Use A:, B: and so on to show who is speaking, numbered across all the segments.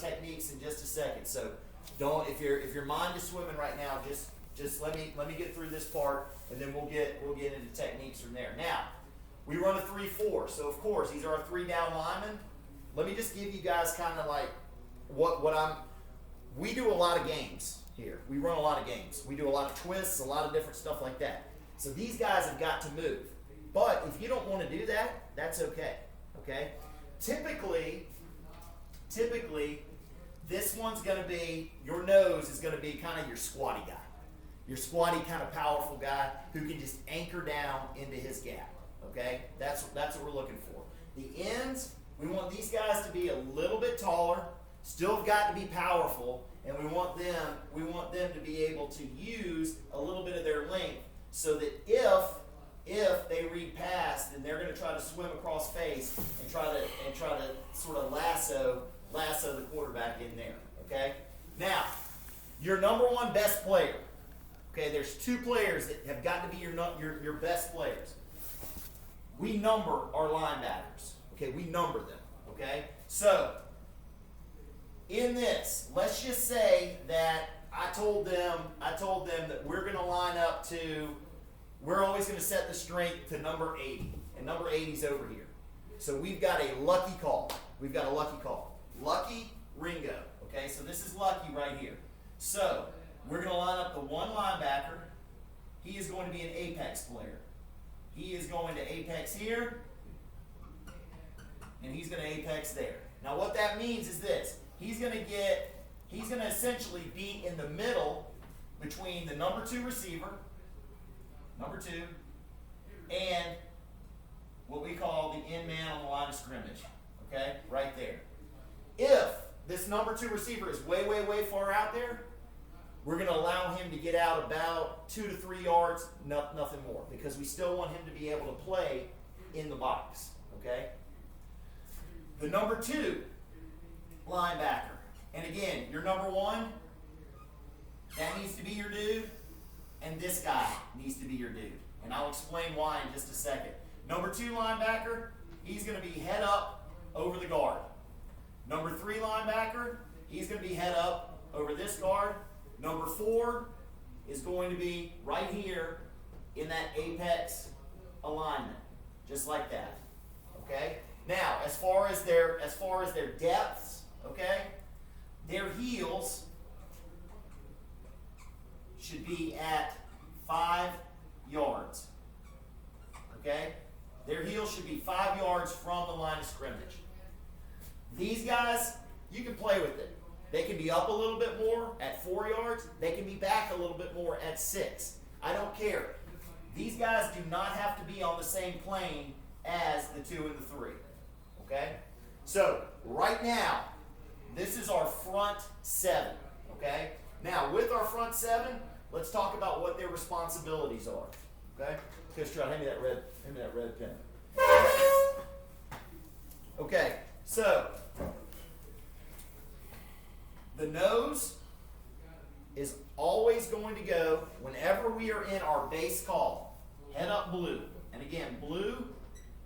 A: techniques in just a second. So don't, if your mind is swimming right now, just let me get through this part, and then we'll get into techniques from there. Now, we run a 3-4. So of course, these are our 3 down linemen. Let me just give you guys kind of like we do a lot of games here. We run a lot of games. We do a lot of twists, a lot of different stuff like that. So these guys have got to move. But if you don't want to do that, that's okay. Okay? Typically, this one's going to be, your nose is going to be kind of your squatty guy. Your squatty kind of powerful guy who can just anchor down into his gap. Okay? That's what we're looking for. The ends, we want these guys to be a little bit taller, still got to be powerful, and we want them to be able to use a little bit of their length so that if they read pass, then they're going to try to swim across face and try to sort of lasso the quarterback in there. Okay? Now, your number one best player. Okay, there's 2 players that have got to be your best players. We number our linebackers. Okay, we number them. Okay? So, in this, let's just say that I told them that we're going to line up to, we're always going to set the strength to number 80. And number 80 is over here. So we've got a lucky call. Lucky Ringo. Okay, so this is Lucky right here. So we're going to line up the one linebacker. He is going to be an apex player. He is going to apex here, and he's going to apex there. Now what that means is this. He's going to essentially be in the middle between the number 2 receiver, number 2, and what we call the end man on the line of scrimmage. Okay, right there. If this number 2 receiver is way, way, way far out there, we're going to allow him to get out about 2 to 3 yards, nothing more, because we still want him to be able to play in the box. Okay? The number 2 linebacker, and again, your number 1, that needs to be your dude, and this guy needs to be your dude. And I'll explain why in just a second. Number 2 linebacker, he's going to be head up over the guard. Number 3 linebacker, he's going to be head up over this guard. Number 4 is going to be right here in that apex alignment, just like that. Okay? Now, as far as their depths, okay, their heels should be at 5 yards. Okay? Their heels should be 5 yards from the line of scrimmage. These guys, you can play with it. They can be up a little bit more at 4 yards. They can be back a little bit more at 6. I don't care. These guys do not have to be on the same plane as the 2 and the 3. Okay? So, right now, this is our front 7. Okay? Now, with our front 7, let's talk about what their responsibilities are. Okay? Coach Trout, hand me that red pen. Okay, so the nose is always going to go, whenever we are in our base call, head up blue. And again, blue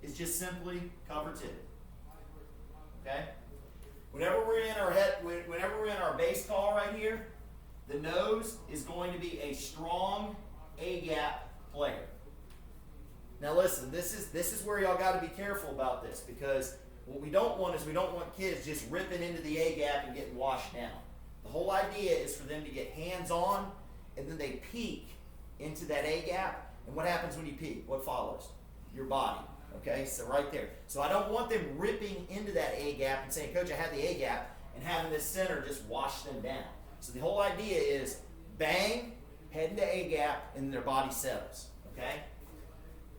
A: is just simply cover 2. Okay? Whenever we're in our base call right here, the nose is going to be a strong A-gap player. Now listen, this is where y'all got to be careful about this, because what we don't want is we don't want kids just ripping into the A-gap and getting washed down. The whole idea is for them to get hands-on, and then they peek into that A-gap. And what happens when you peek? What follows? Your body. Okay, so right there. So I don't want them ripping into that A-gap and saying, Coach, I had the A-gap, and having this center just wash them down. So the whole idea is bang, head into A-gap, and their body settles. Okay?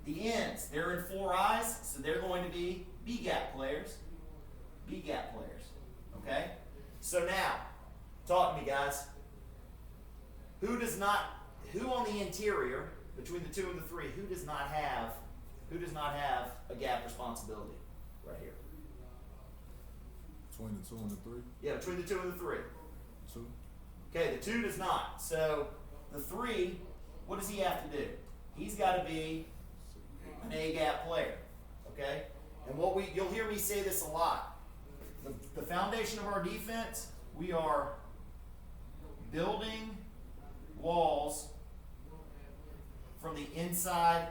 A: The ends, they're in 4 eyes, so they're going to be B-gap players. B-gap players. Okay? So now, talk to me, guys. Who on the interior, between the 2 and the 3, who does not have a gap responsibility? Right here.
B: Between the 2 and the 3?
A: Yeah, between the 2 and the 3.
B: 2.
A: Okay, the 2 does not. So the 3, what does he have to do? He's got to be an A-gap player. Okay? And you'll hear me say this a lot. The the foundation of our defense, we are building walls from the inside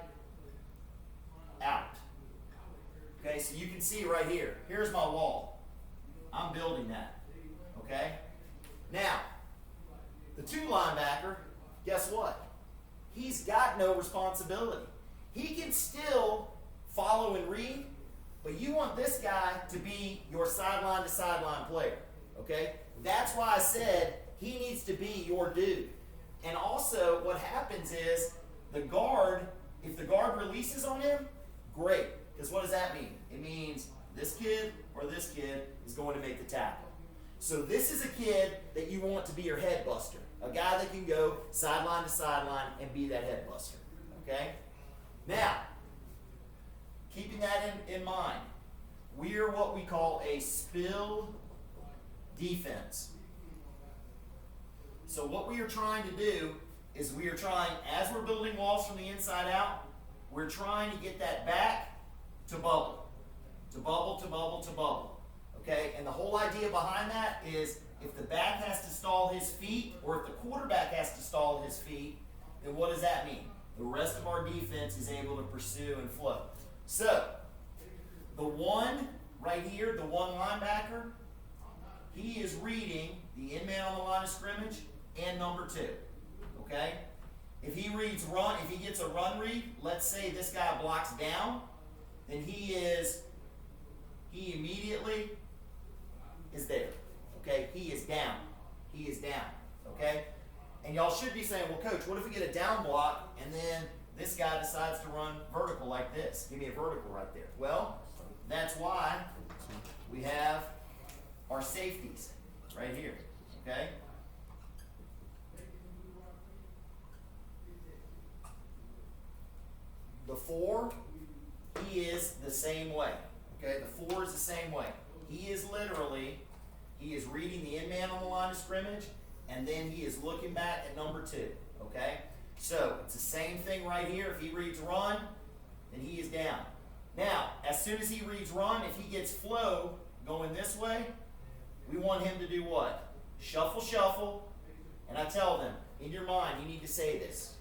A: out. Okay, so you can see right here. Here's my wall. I'm building that. Okay? Now, the 2 linebacker, guess what? He's got no responsibility. He can still follow and read, but you want this guy to be your sideline to sideline player. Okay? That's why I said he needs to be your dude. And also, what happens is the guard, if the guard releases on him, great. Because what does that mean? It means this kid or this kid is going to make the tackle. So this is a kid that you want to be your head buster. A guy that can go sideline to sideline and be that head buster. Okay? Now, keeping that in mind, we are what we call a spill defense. So what we are trying to do is we are trying, as we're building walls from the inside out, we're trying to get that back to bubble. To bubble, to bubble, to bubble. Okay? And the whole idea behind that is if the back has to stall his feet, or if the quarterback has to stall his feet, then what does that mean? The rest of our defense is able to pursue and flow. So, the 1 right here, the 1 linebacker, he is reading the in-man on the line of scrimmage and number 2. Okay? If he reads run, if he gets a run read, let's say this guy blocks down, then he immediately is there. Okay? He is down. He is down. Okay? And y'all should be saying, well, coach, what if we get a down block and then this guy decides to run vertical like this? Give me a vertical right there. Well, that's why we have our safeties right here. Okay? The 4, he is the same way. Okay, the 4 is the same way. He is reading the in-man on the line of scrimmage, and then he is looking back at number 2. Okay? So, it's the same thing right here. If he reads run, then he is down. Now, as soon as he reads run, if he gets flow going this way, we want him to do what? Shuffle, shuffle. And I tell them, in your mind, you need to say this.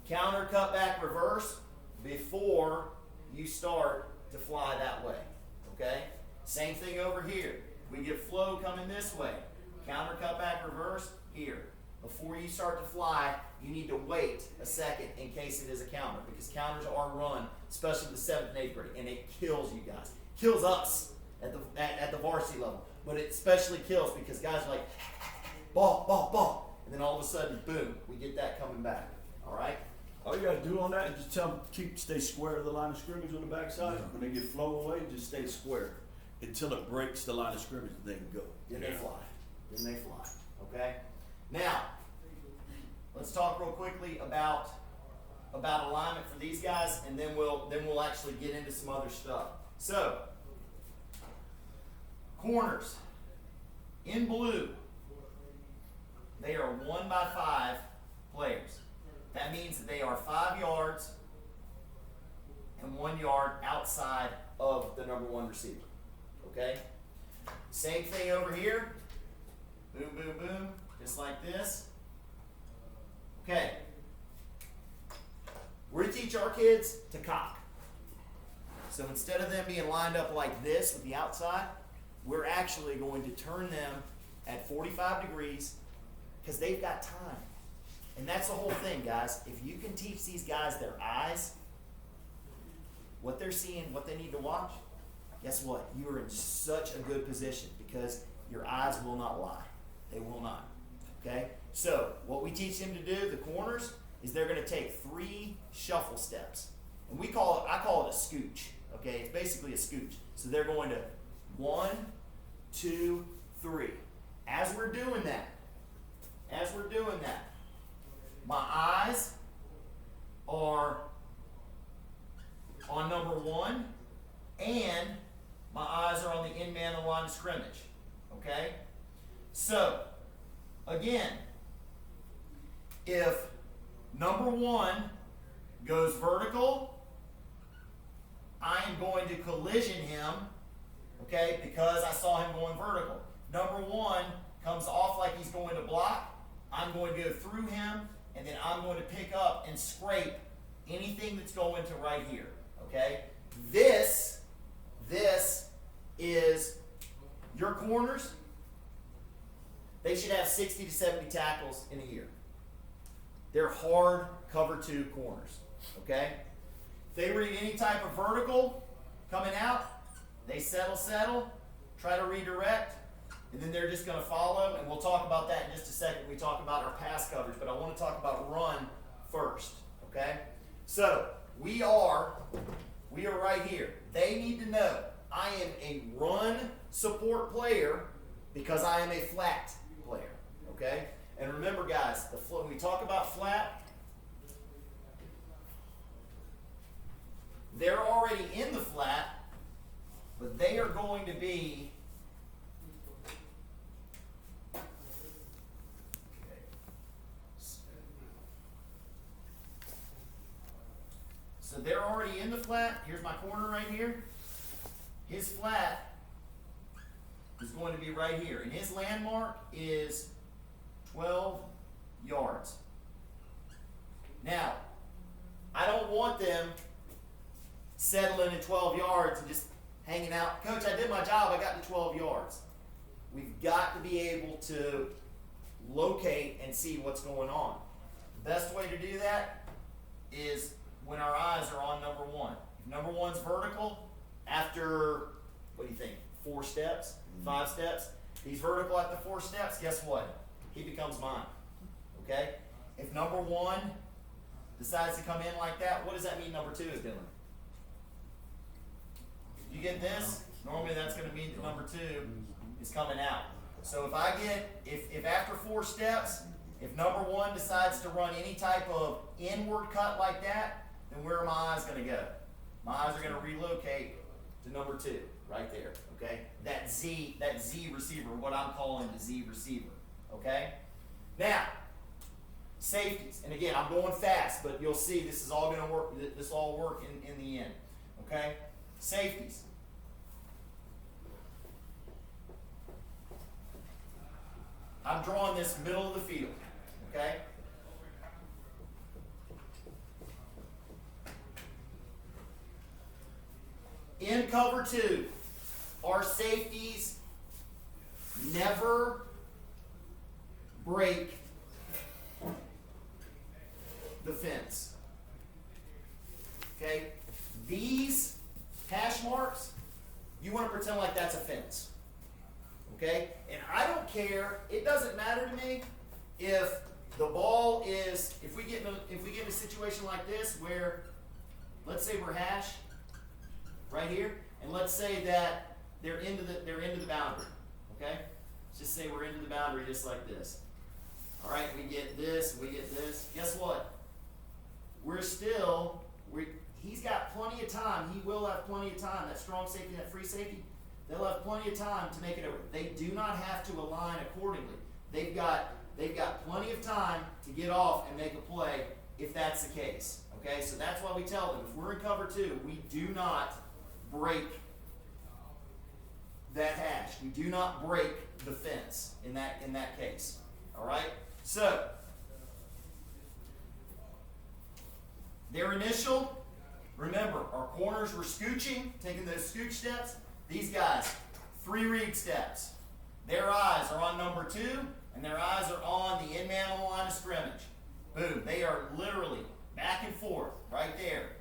A: Counter, cut back, reverse before you start to fly that way. Okay? Same thing over here. We get flow coming this way. Counter, cut back, reverse here. Before you start to fly, you need to wait a second in case it is a counter, because counters are run, especially the 7th and 8th grade, and it kills you guys. Kills us at the varsity level, but it especially kills because guys are like, ball, ball, ball, and then all of a sudden, boom, we get that coming back. All right?
B: All you got to do on that is just tell them stay square to the line of scrimmage on the backside. When they get flow away, just stay square until it breaks the line of scrimmage, and they can go.
A: Then they fly. Then they fly. Okay? Now, let's talk real quickly about alignment for these guys, and then we'll actually get into some other stuff. So, corners in blue, they are 1 by 5 players. That means that they are 5 yards and 1 yard outside of the number 1 receiver. Okay? Same thing over here. Boom, boom, boom. Just like this. Okay. We're going to teach our kids to cock. So instead of them being lined up like this with the outside, we're actually going to turn them at 45 degrees because they've got time. And that's the whole thing, guys. If you can teach these guys their eyes, what they're seeing, what they need to watch, guess what? You are in such a good position because your eyes will not lie. They will not. Okay? So, what we teach them to do, the corners, is they're going to take 3 shuffle steps. And I call it a scooch. Okay? It's basically a scooch. So they're going to 1, 2, 3. As we're doing that, my eyes are on number 1, and my eyes are on the in-man on the line of scrimmage. Okay? So, again, if number 1 goes vertical, I am going to collision him okay, because I saw him going vertical. Number one comes off like he's going to block. I'm going to go through him, and then I'm going to pick up and scrape anything that's going to right here, okay? This is your corners. They should have 60 to 70 tackles in a year. They're hard cover 2 corners, okay? If they read any type of vertical coming out, they settle, try to redirect, and then they're just going to follow, and we'll talk about that in just a second when we talk about our pass coverage, but I want to talk about run first, okay? So, we are right here. They need to know I am a run support player because I am a flat player, okay? And remember, guys, when we talk about flat, they're already in the flat, but they are going to be so they're already in the flat. Here's my corner right here. His flat is going to be right here, and his landmark is 12 yards. Now, I don't want them settling at 12 yards and just hanging out. Coach, I did my job. I got to 12 yards. We've got to be able to locate and see what's going on. The best way to do that is when our eyes are on number one. If number one's vertical, after, what do you think, 4 steps, 5 steps? If he's vertical after 4 steps, guess what? He becomes mine, okay? If number one decides to come in like that, what does that mean number 2 is doing? You get this? Normally that's going to mean that number 2 is coming out. So if I get, if after 4 steps, if number 1 decides to run any type of inward cut like that, then where are my eyes going to go? My eyes are going to relocate to number 2, right there, okay? That Z receiver, what I'm calling the Z receiver, okay? Now, safeties, and again, I'm going fast, but you'll see this is all going to work, this will all work in the end, okay? Safeties. I'm drawing this middle of the field, okay? In cover 2, our safeties never break the fence. Okay? These hash marks, you want to pretend like that's a fence. Okay? And I don't care, it doesn't matter to me if the ball is, if we get in a situation like this where, let's say we're hash right here, and let's say that they're into the boundary. Okay? Let's just say we're into the boundary just like this. All right, we get this, we get this. Guess what? He's got plenty of time. He will have plenty of time. That strong safety, that free safety, they'll have plenty of time to make it over. They do not have to align accordingly. They've got plenty of time to get off and make a play if that's the case. Okay, so that's why we tell them if we're in cover 2, we do not break that hash. We do not break the fence in that case. All right. So their initial, remember, our corners were scooching, taking those scooch steps. These guys, 3 read steps. Their eyes are on number 2, and their eyes are on the in-man on the line of scrimmage. Boom. They are literally back and forth right there.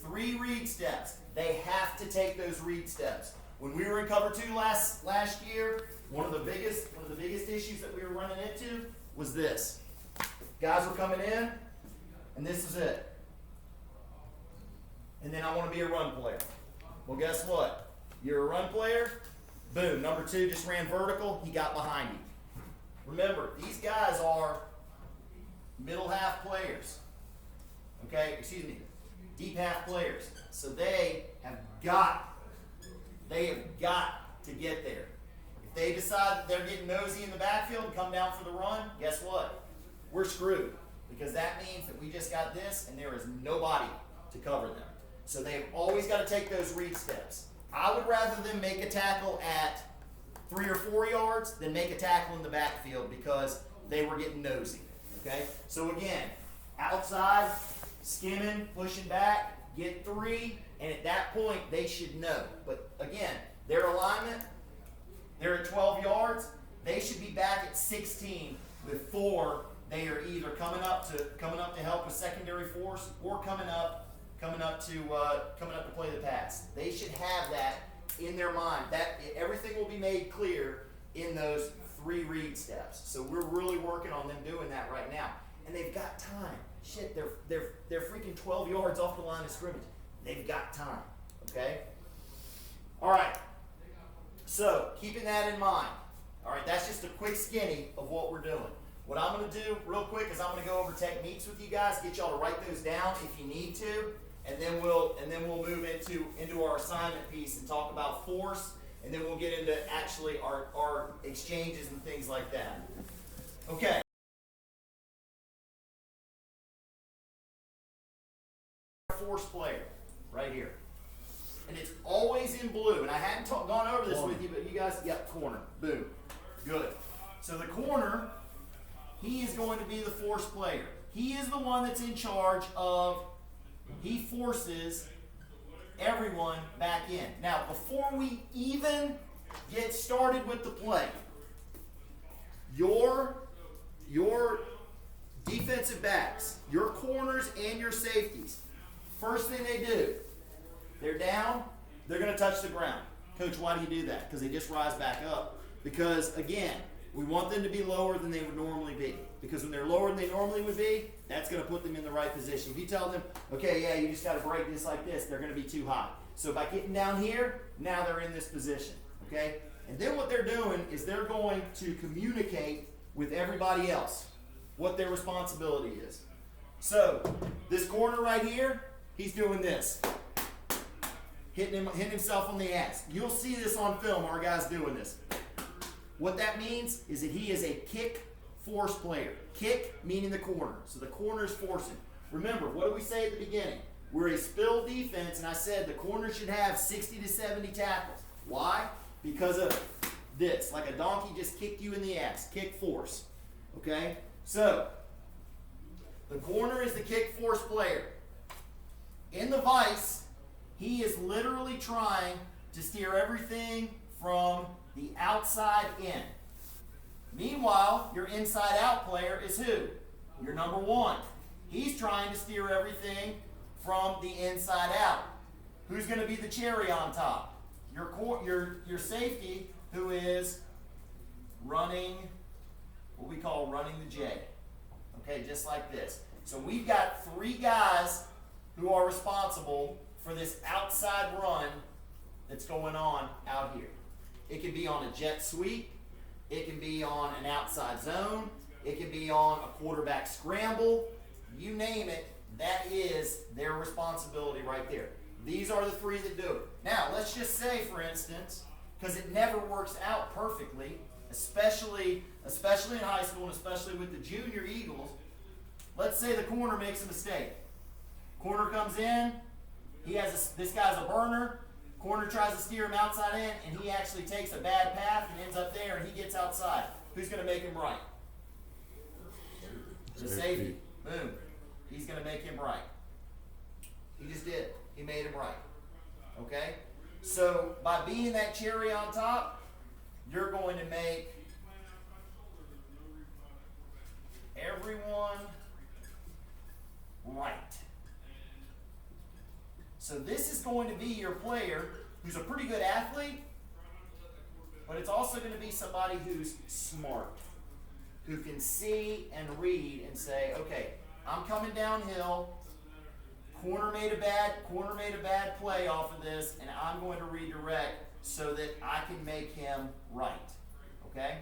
A: 3 read steps. They have to take those read steps. When we were in cover 2 last year, one of the biggest issues that we were running into was this. Guys were coming in, and this is it. And then I want to be a run player. Well, guess what? You're a run player. Boom. Number 2 just ran vertical. He got behind you. Remember, these guys are middle half players. Okay? Excuse me. Deep half players. So they have got to get there. If they decide that they're getting nosy in the backfield and come down for the run, guess what? We're screwed. Because that means that we just got this and there is nobody to cover them. So they've always got to take those read steps. I would rather them make a tackle at 3 or 4 yards than make a tackle in the backfield because they were getting nosy. Okay? So again, outside, skimming, pushing back, get 3, and at that point they should know. But again, their alignment, they're at 12 yards, they should be back at 16 before they are either coming up to help with secondary force or coming up to play the pass. They should have that in their mind. That everything will be made clear in those 3 read steps. So we're really working on them doing that right now, and they've got time. Shit, they're freaking 12 yards off the line of scrimmage. They've got time. Okay. All right. So keeping that in mind. All right, that's just a quick skinny of what we're doing. What I'm going to do real quick is I'm going to go over techniques with you guys, get y'all to write those down if you need to, and then we'll move into our assignment piece and talk about force, and then we'll get into actually our exchanges and things like that. Okay. Force player right here. And it's always in blue. And I hadn't gone over this with you, but you guys, yep, corner. Boom. Good. So the corner, he is going to be the force player. He is the one that's in charge of, he forces everyone back in. Now, before we even get started with the play, your defensive backs, your corners and your safeties, first thing they do, they're down, they're going to touch the ground. Coach, why do you do that? Because they just rise back up. Because, again, we want them to be lower than they would normally be. Because when they're lower than they normally would be, that's going to put them in the right position. If you tell them, okay, yeah, you just got to break this like this, they're going to be too high. So by getting down here, now they're in this position. Okay? And then what they're doing is they're going to communicate with everybody else what their responsibility is. So, this corner right here, he's doing this. Hitting himself on the ass. You'll see this on film, our guy's doing this. What that means is that he is a kick force player. Kick meaning the corner. So the corner is forcing. Remember, what did we say at the beginning? We're a spill defense, and I said the corner should have 60 to 70 tackles. Why? Because of this. Like a donkey just kicked you in the ass. Kick force. Okay? So, the corner is the kick force player. In the vice, he is literally trying to steer everything from the outside in. Meanwhile, your inside out player is who? Your number 1. He's trying to steer everything from the inside out. Who's going to be the cherry on top? Your safety, who is running what we call running the J. Okay, just like this. So we've got 3 guys who are responsible for this outside run that's going on out here. It can be on a jet sweep. It can be on an outside zone. It can be on a quarterback scramble. You name it, that is their responsibility right there. These are the 3 that do it. Now, let's just say, for instance, because it never works out perfectly, especially in high school and especially with the junior Eagles, let's say the corner makes a mistake. Corner comes in, this guy's a burner, corner tries to steer him outside in, and he actually takes a bad path and ends up there, and he gets outside. Who's going to make him right? The safety. Boom. He's going to make him right. He just did. He made him right. Okay? So, by being that cherry on top, you're going to make everyone right. So this is going to be your player who's a pretty good athlete, but it's also going to be somebody who's smart, who can see and read and say, okay, I'm coming downhill, corner made a bad play off of this, and I'm going to redirect so that I can make him right. Okay?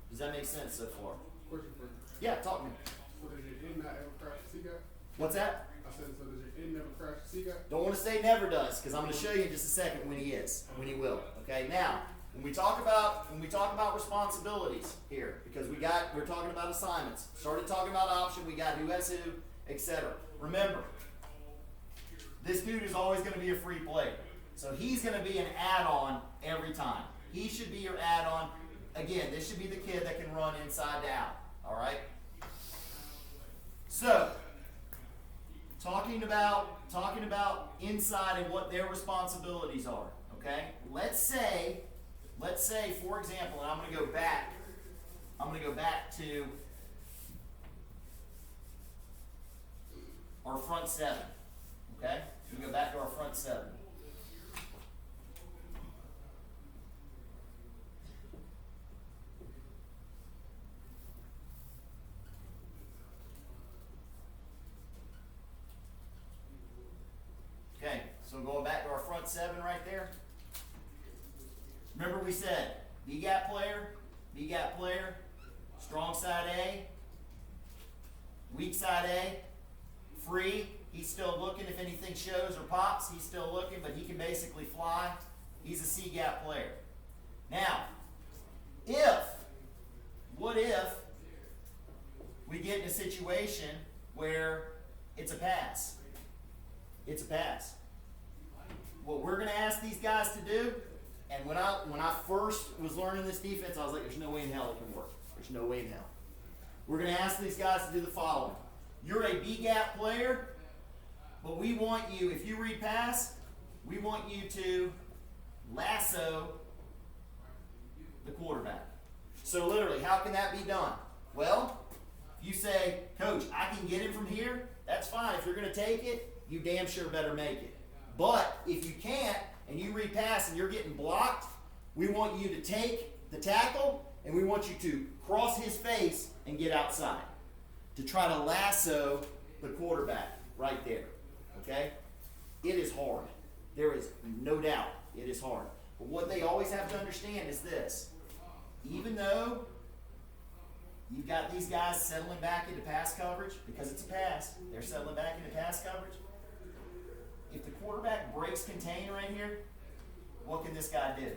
A: Does that make sense so far?
C: Question for you.
A: Yeah, talk to me.
C: So does your end not ever crash the Seagull?
A: What's that?
C: I said, so does your end never crash the Seagull?
A: Don't want to say never does, because I'm going to show you in just a second when he will. Okay, now when we talk about responsibilities here, because we're talking about assignments. Started talking about option, we got who has who, etc. Remember, this dude is always going to be a free player. So he's going to be an add-on every time. He should be your add-on. Again, this should be the kid that can run inside to out. All right? So, talking about inside and what their responsibilities are. Okay? Let's say, for example, and I'm going to go back to our front seven. Okay? We go back to our front seven. Okay, so going back to our front seven right there. Remember we said B-gap player, strong side A, weak side A, free. He's still looking. If anything shows or pops, he's still looking, but he can basically fly. He's a C-gap player. Now, what if we get in a situation where it's a pass? It's a pass. What we're going to ask these guys to do, and when I first was learning this defense, I was like, there's no way in hell it can work. There's no way in hell. We're going to ask these guys to do the following. You're a B-gap player, but we want you, if you read pass, we want you to lasso the quarterback. So literally, how can that be done? Well, if you say, Coach, I can get him from here, that's fine. If you're going to take it, you damn sure better make it. But if you can't, and you read pass and you're getting blocked, we want you to take the tackle, and we want you to cross his face and get outside to try to lasso the quarterback right there. Okay? It is hard. There is no doubt it is hard. But what they always have to understand is this. Even though you've got these guys settling back into pass coverage, because it's a pass, they're settling back into pass coverage. If the quarterback breaks contain right here, what can this guy do?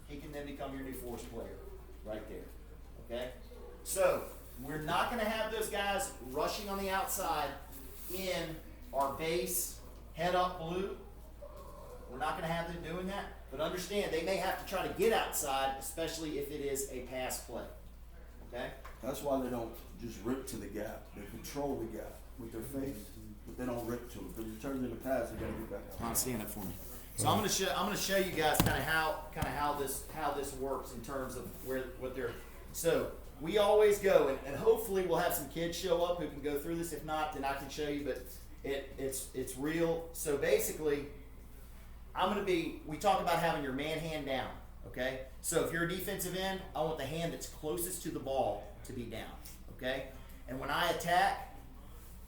A: He can then become your new force player right there. Okay? So, we're not going to have those guys rushing on the outside in our base head-up blue. We're not going to have them doing that. But understand, they may have to try to get outside, especially if it is a pass play. Okay?
B: That's why they don't just rip to the gap. They control the gap with their face, but they don't rip to it. Because it turns into pass, they gotta get back out.
A: Stand up for me. So I'm gonna show you guys kind of how this works in terms of what they're. So we always go, and hopefully we'll have some kids show up who can go through this. If not, then I can show you. But it's real. So basically, we talk about having your man hand down. Okay. So if you're a defensive end, I want the hand that's closest to the ball to be down. Okay. And when I attack,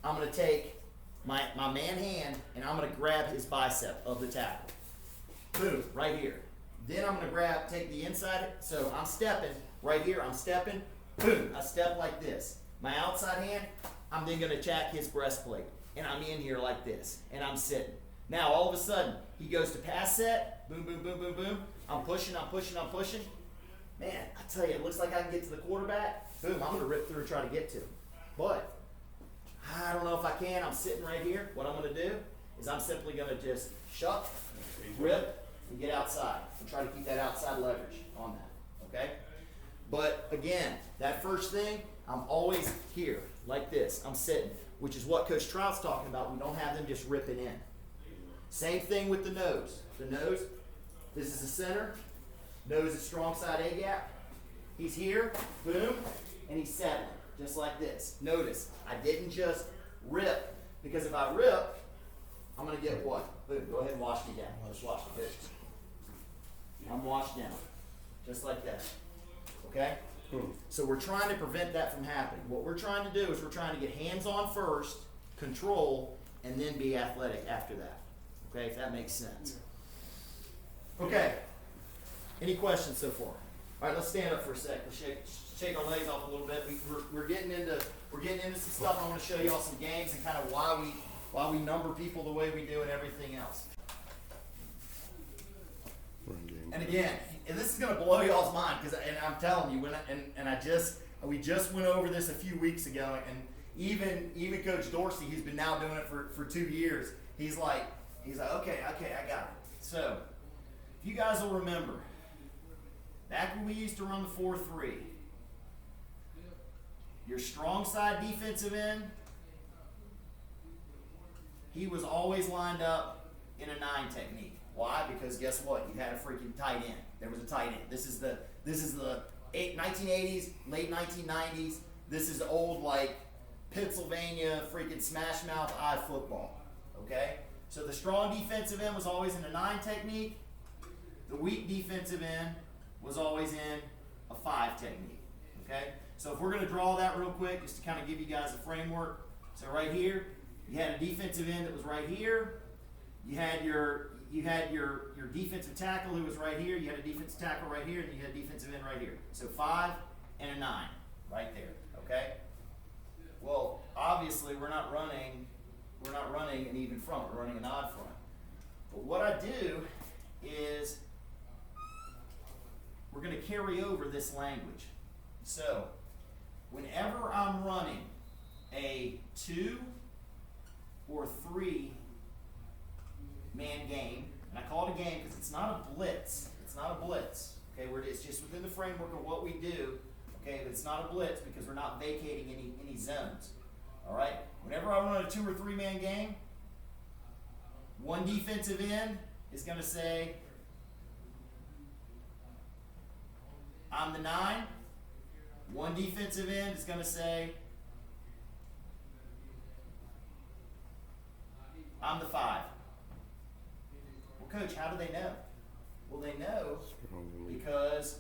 A: I'm gonna take my man hand and I'm gonna grab his bicep of the tackle. Boom, right here. Then I'm gonna take the inside. So I'm stepping right here. I'm stepping. Boom. I step like this. My outside hand, I'm then gonna attack his breastplate, and I'm in here like this, and I'm sitting. Now all of a sudden he goes to pass set. Boom, boom, boom, boom, boom. I'm pushing. Man, I tell you, it looks like I can get to the quarterback. Boom, I'm gonna rip through and try to get to him. But I don't know if I can. I'm sitting right here. What I'm gonna do is I'm simply gonna just shuck, rip, and get outside and try to keep that outside leverage on that. Okay? But again, that first thing, I'm always here like this. I'm sitting, which is what Coach Trout's talking about. We don't have them just ripping in. Same thing with the nose. The nose, this is the center. Nose is strong side A gap. He's here, boom, and he's settling, just like this. Notice, I didn't just rip, because if I rip, I'm going to get what? Boom, go ahead and wash me down. Just wash me down. I'm washed down, just like that. Okay? So we're trying to prevent that from happening. What we're trying to do is we're trying to get hands-on first, control, and then be athletic after that. Okay, if that makes sense. Okay. Any questions so far? All right, let's stand up for a sec. Let's shake our legs off a little bit. We're getting into some stuff. I want to show you all some games and kind of why we number people the way we do and everything else. And again, and this is going to blow y'all's mind and I'm telling you, we just went over this a few weeks ago, and even Coach Dorsey, who's been now doing it for 2 years, he's like, okay, I got it. So, if you guys will remember, back when we used to run the 4-3, your strong side defensive end, he was always lined up in a 9 technique. Why? Because guess what? You had a freaking tight end. There was a tight end. This is the 1980s, late 1990s. This is old like Pennsylvania freaking smash mouth eye football. Okay? So the strong defensive end was always in a 9 technique. The weak defensive end was always in a 5 technique. Okay? So if we're going to draw that real quick, just to kind of give you guys a framework. So right here, you had a defensive end that was right here. You had your defensive tackle who was right here. You had a defensive tackle right here, and you had a defensive end right here. So 5 and a 9 right there. Okay? Well, obviously we're not running an even front. We're running an odd front. But what I do is we're going to carry over this language. So whenever I'm running a 2 or 3 man game, and I call it a game because it's not a blitz. It's not a blitz. Okay, it's just within the framework of what we do. Okay, but it's not a blitz because we're not vacating any zones. All right. Whenever I run a 2 or 3 man game, one defensive end is going to say, "I'm the 9." One defensive end is going to say, "I'm the 5." Well, Coach, how do they know? Well, they know because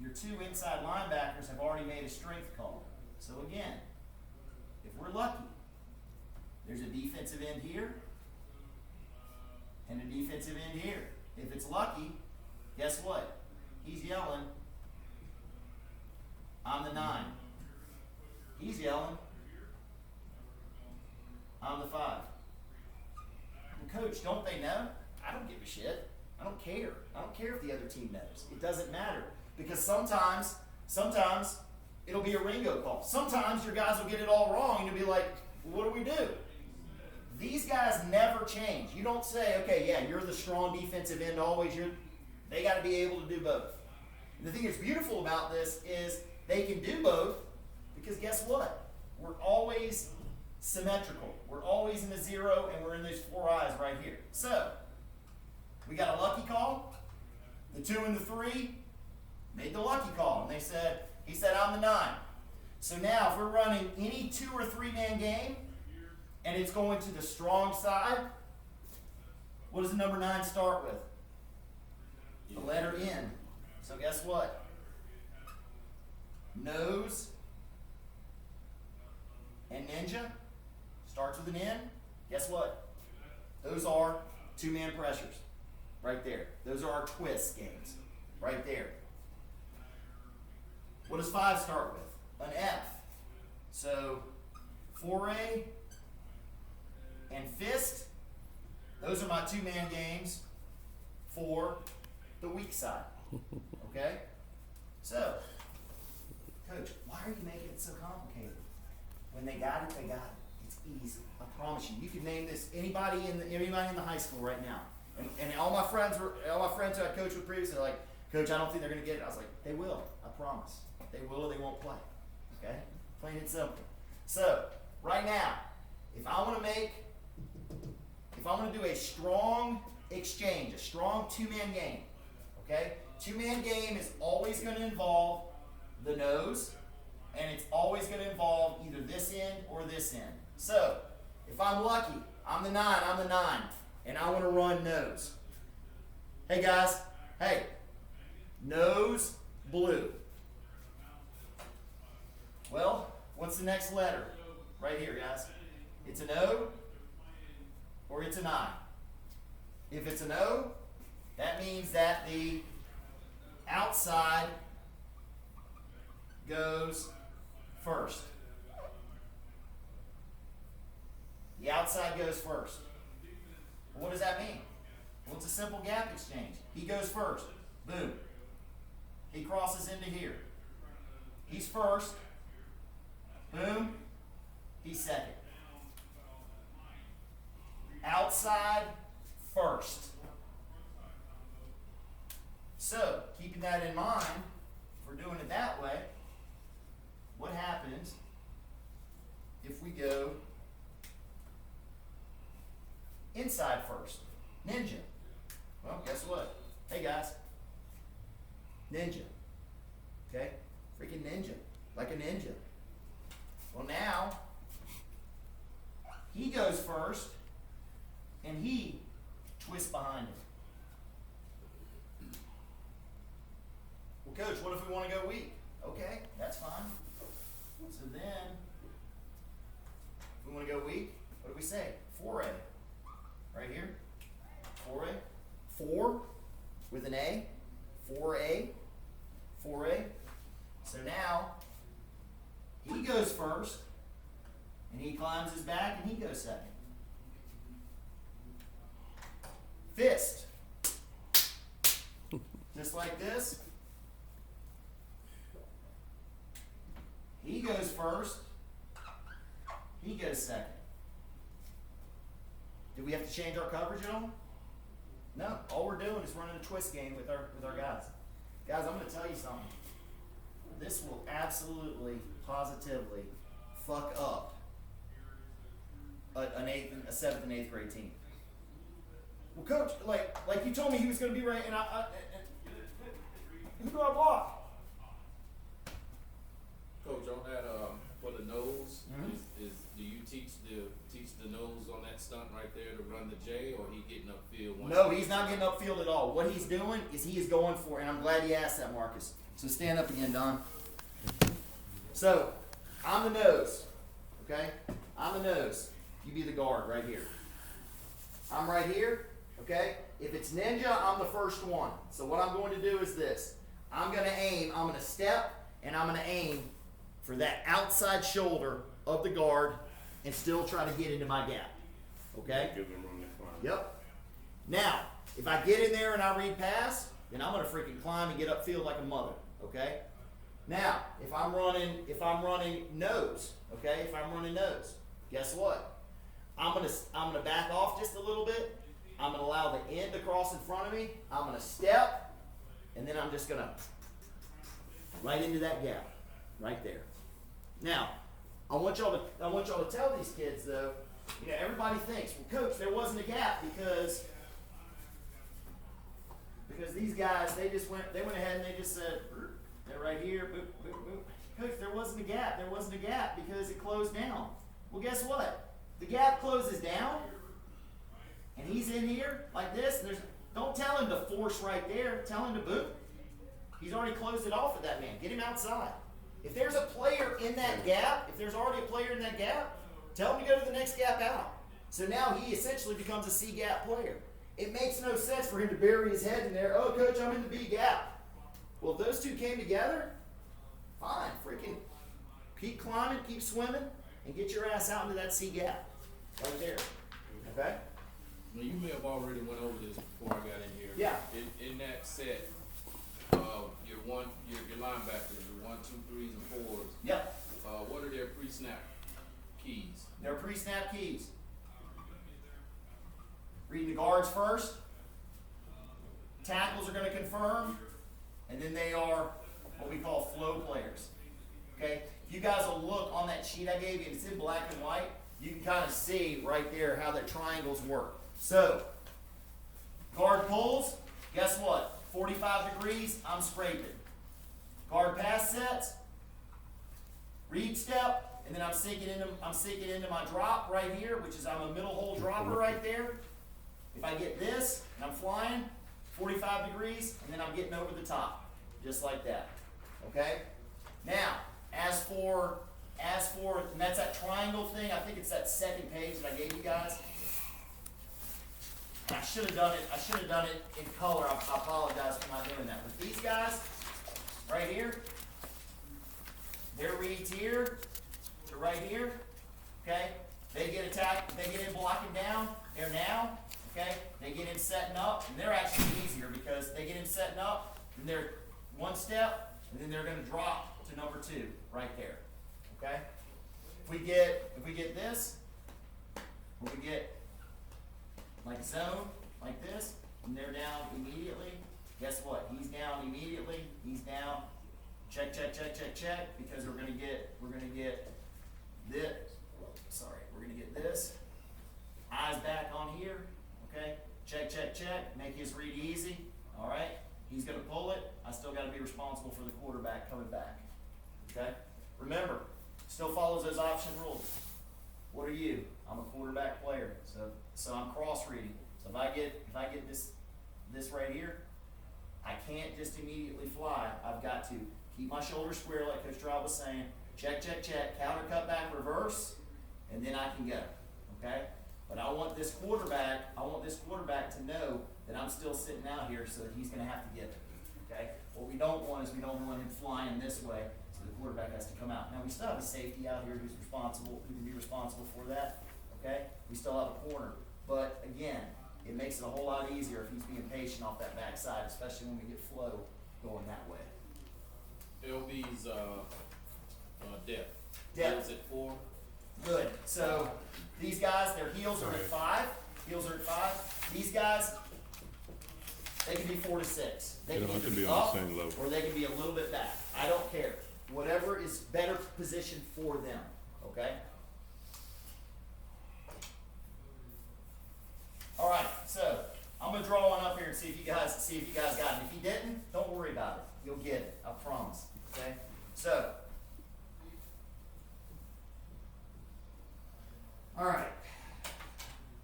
A: your 2 inside linebackers have already made a strength call. So again, if we're lucky, there's a defensive end here and a defensive end here. If it's lucky, guess what? He's yelling, "I'm the 9." He's yelling, "I'm the 5." Well, Coach, don't they know? I don't give a shit. I don't care. I don't care if the other team knows. It doesn't matter. Because sometimes it'll be a Ringo call. Sometimes your guys will get it all wrong and you'll be like, well, what do we do? These guys never change. You don't say, okay, yeah, you're the strong defensive end always. They got to be able to do both. And the thing that's beautiful about this is they can do both because guess what? We're always symmetrical. We're always in the 0 and we're in those 4 eyes right here. So, we got a lucky call. The 2 and the 3 made the lucky call. And he said, "I'm the 9." So now, if we're running any 2 or 3 man game, and it's going to the strong side, what does the number 9 start with? The letter N. So guess what? Nose and ninja starts with an N. Guess what? Those are 2-man pressures. Right there. Those are our twist games. Right there. What does 5 start with? An F. So, foray and fist, those are my 2-man games for the weak side. Okay? So, Coach, why are you making it so complicated? When they got it, they got it. It's easy. I promise you. You can name this anybody in the high school right now. And all my friends who I coached with previously are like, "Coach, I don't think they're going to get it." I was like, they will. I promise. They will or they won't play. Okay? Plain and simple. So, right now, if I want to do a strong exchange, a strong 2-man game, okay? 2-man game is always going to involve the nose, and it's always going to involve either this end or this end. So, if I'm lucky, I'm the 9, and I want to run nose. Hey guys, hey, nose, blue. Well, what's the next letter? Right here, guys. It's an O or it's an I. If it's an O, that means that the outside goes first. The outside goes first. Well, what does that mean? Well, it's a simple gap exchange. He goes first. Boom. He crosses into here. He's first. Boom. He's second. Outside first. that in mind, if we're doing it that way, what happens if we go inside first? Ninja. Well, guess what? Hey guys. Ninja. Okay? Freaking ninja. Like a ninja. Well, now, he goes first, and he twists behind him. Well, coach, what if we want to go weak? Okay, that's fine. So then, if we want to go weak, what do we say? 4A. Right here. 4A. 4 with an A. 4A. 4A. So now, he goes first, and he climbs his back, and he goes second. Fist. Just like this. He goes first. He goes second. Do we have to change our coverage at all? No. All we're doing is running a twist game with our guys. Guys, I'm going to tell you something. This will absolutely, positively fuck up a 7th and 8th grade team. Well, coach, like you told me he was going to be right, and who do I block?
D: Coach, on that for the nose,
A: Mhm.
D: is do you teach the nose on that stunt right there to run the J, or he getting upfield?
A: No, he's not getting upfield at all. What he's doing is he is going for, and I'm glad you asked that, Marcus. So stand up again, Don. So, I'm the nose, okay? I'm the nose. You be the guard right here. I'm right here, okay? If it's ninja, I'm the first one. So what I'm going to do is this. I'm going to aim, I'm going to step, and I'm going to aim for that outside shoulder of the guard and still try to get into my gap, okay?
E: Give them room to climb.
A: Yep. Now, if I get in there and I read pass, then I'm gonna freaking climb and get upfield like a mother. Okay. Now, if I'm running nose, okay, if I'm running nose, guess what? I'm gonna back off just a little bit. I'm gonna allow the end to cross in front of me. I'm gonna step, and then I'm just gonna right into that gap, right there. Now, I want y'all to tell these kids though. You know, everybody thinks, well, coach, there wasn't a gap because these guys they went ahead and they just said they're right here, boop, boop, boop. Coach, there wasn't a gap. There wasn't a gap because it closed down. Well, guess what? The gap closes down, and he's in here like this. And don't tell him to force right there. Tell him to boop. He's already closed it off at that man. Get him outside. If there's a player in that gap, if there's already a player in that gap, tell him to go to the next gap out. So now he essentially becomes a C gap player. It makes no sense for him to bury his head in there. Oh, coach, I'm in the B gap. Well, if those two came together, fine. Freaking keep climbing, keep swimming, and get your ass out into that C gap. Right there. Okay?
D: Now, you may have already went over this before I got in here.
A: Yeah.
D: In that set, your linebackers, your 1, 2, 3s, and 4s.
A: Yep.
D: What are their pre-snap keys?
A: They're pre-snap keys. Reading the guards first. Tackles are going to confirm. And then they are what we call flow players. Okay? If you guys will look on that sheet I gave you, it's in black and white. You can kind of see right there how the triangles work. So, guard pulls, guess what? 45 degrees, I'm scraping. Guard pass sets, read step, and then I'm sinking into my drop right here, which is I'm a middle hole dropper right there. If I get this, and I'm flying, 45 degrees, and then I'm getting over the top, just like that. Okay? Now, as for, and that's that triangle thing, I think it's that second page that I gave you guys. And I should have done it in color. I apologize for not doing that. With these guys, right here, their reads here to right here, okay? They get attacked, they get in blocking down, they're now, okay? They get in setting up, and they're actually easier because they get in setting up, and they're one step, and then they're gonna drop to number 2, right there, okay? If we get this, when we get like zone, like this, and they're down immediately, guess what? He's down immediately. He's down. Check, check, check, check, check, because we're gonna get this. Sorry, we're gonna get this. Eyes back on here. Okay. Check, check, check. Make his read easy. All right. He's gonna pull it. I still got to be responsible for the quarterback coming back. Okay. Remember, still follows those option rules. What are you? I'm a quarterback player, so I'm cross reading. So if I get this right here, I can't just immediately fly. I've got to keep my shoulders square, like Coach Traub was saying. Check, check, check. Counter, cut back, reverse, and then I can go. Okay. But I want this quarterback to know that I'm still sitting out here, so that he's going to have to get it. Okay. What we don't want is we don't want him flying this way, so the quarterback has to come out. Now we still have a safety out here who can be responsible for that. Okay. We still have a corner, but again, it makes it a whole lot easier if he's being patient off that backside, especially when we get flow going that way.
D: LB's depth.
A: Depth.
D: Heels at 4.
A: Good. So these guys, their heels are at 5. Heels are at 5. These guys, they can be 4 to 6. They
E: They
A: can
E: don't have
A: either
E: to be
A: be
E: on
A: up
E: the same level.
A: or they can be a little bit back. I don't care. Whatever is better positioned for them. Okay. All right. So I'm gonna draw one up here and see if you guys got it. If you didn't, don't worry about it. You'll get it. I promise. Okay. So. All right.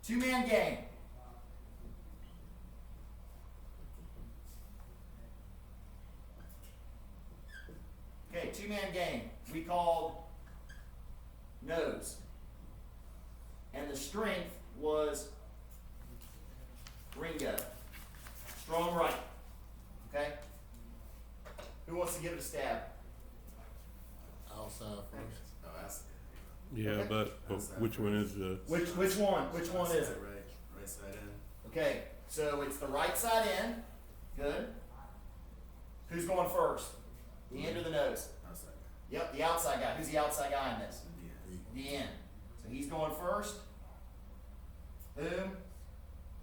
A: 2-man game. Okay, 2-man game. We called nose. And the strength was Ringo. Strong right. Okay? Who wants to give it a stab?
F: Outside first.
D: Oh, that's
E: Yeah,
A: Okay.
E: but which one is the?
A: Which one? Which one is it?
F: Right side in.
A: Okay, so it's the right side in. Good. Who's going first? The end or the nose?
F: Outside.
A: Yep, the outside guy. Who's the outside guy in this?
F: Yeah.
A: The end. So he's going first. Boom.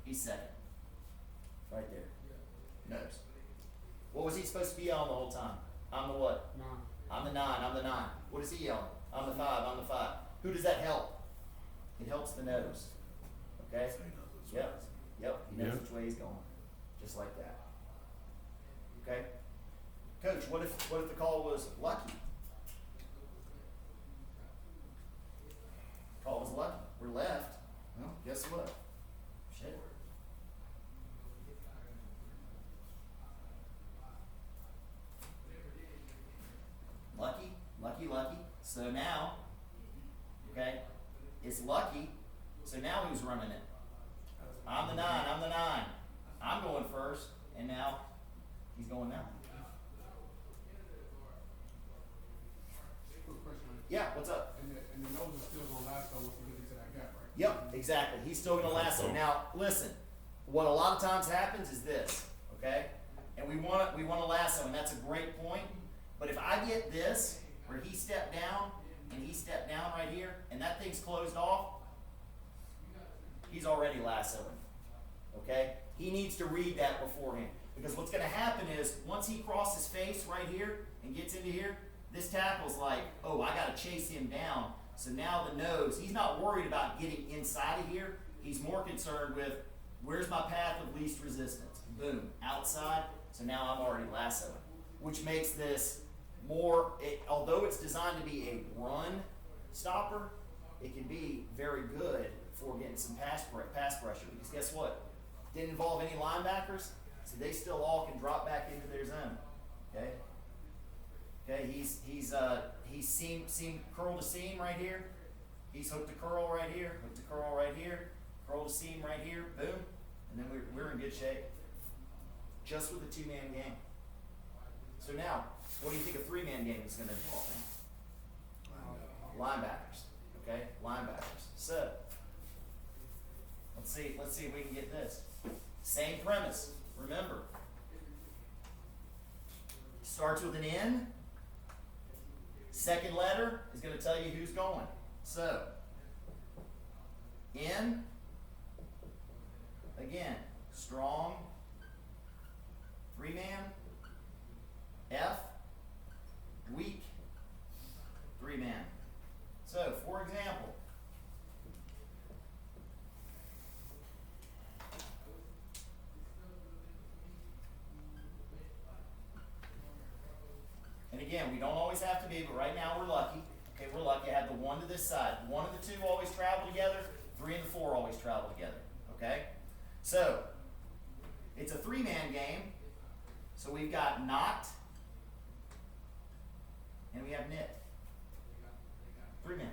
A: He's second. Right there. Nose. What was he supposed to be on the whole time? I'm the what?
C: Nah.
A: I'm the 9. I'm the 9. What is he yelling? I'm the 5. I'm the 5. Who does that help? It helps the nose. Okay?
F: So he knows which
A: Yep.
F: way it's-
A: Yep. He knows
E: Yeah.
A: which way he's going. Just like that. Okay? Coach, what if the call was lucky? Call was lucky. We're left. Well, guess what? Shit. Lucky, lucky, lucky. So now, okay, it's lucky. So now who's running it? I'm the 9. I'm the 9. I'm going first, and now he's going now.
C: Quick question.
A: Yeah, what's up?
C: And the nose is still gonna last though once we get into that gap, right?
A: Yep, exactly. He's still gonna lasso. Now, listen, what a lot of times happens is this, okay? And we wanna lasso, and that's a great point. But if I get this, where he stepped down, and he stepped down right here, and that thing's closed off, he's already lassoing, okay? He needs to read that beforehand. Because what's gonna happen is, once he crosses face right here, and gets into here, this tackle's like, oh, I gotta chase him down. So now the nose, he's not worried about getting inside of here. He's more concerned with, where's my path of least resistance? Boom, outside. So now I'm already lassoing. Which makes this more, although it's designed to be a run stopper, it can be very good for getting some pass pressure. Because guess what? Didn't involve any linebackers, so they still all can drop back into their zone. Okay? Okay, he's seam curl to seam right here. He's hooked to curl right here, hooked to curl right here, curl to seam right here, boom, and then we're in good shape. Just with a 2-man game. So now, what do you think a 3-man game is going to involve? Linebackers. Okay, linebackers. So let's see if we can get this. Same premise. Remember, starts with an N. Second letter is going to tell you who's going. So, N, again, strong, 3-man, F, weak, 3-man. So, for example, and again, we don't always have to be, but right now we're lucky. Okay, we're lucky. I had the 1 to this side. 1 and the 2 always travel together. 3 and the 4 always travel together. Okay? So, it's a 3-man game. So we've got not, and we have knit. 3-man.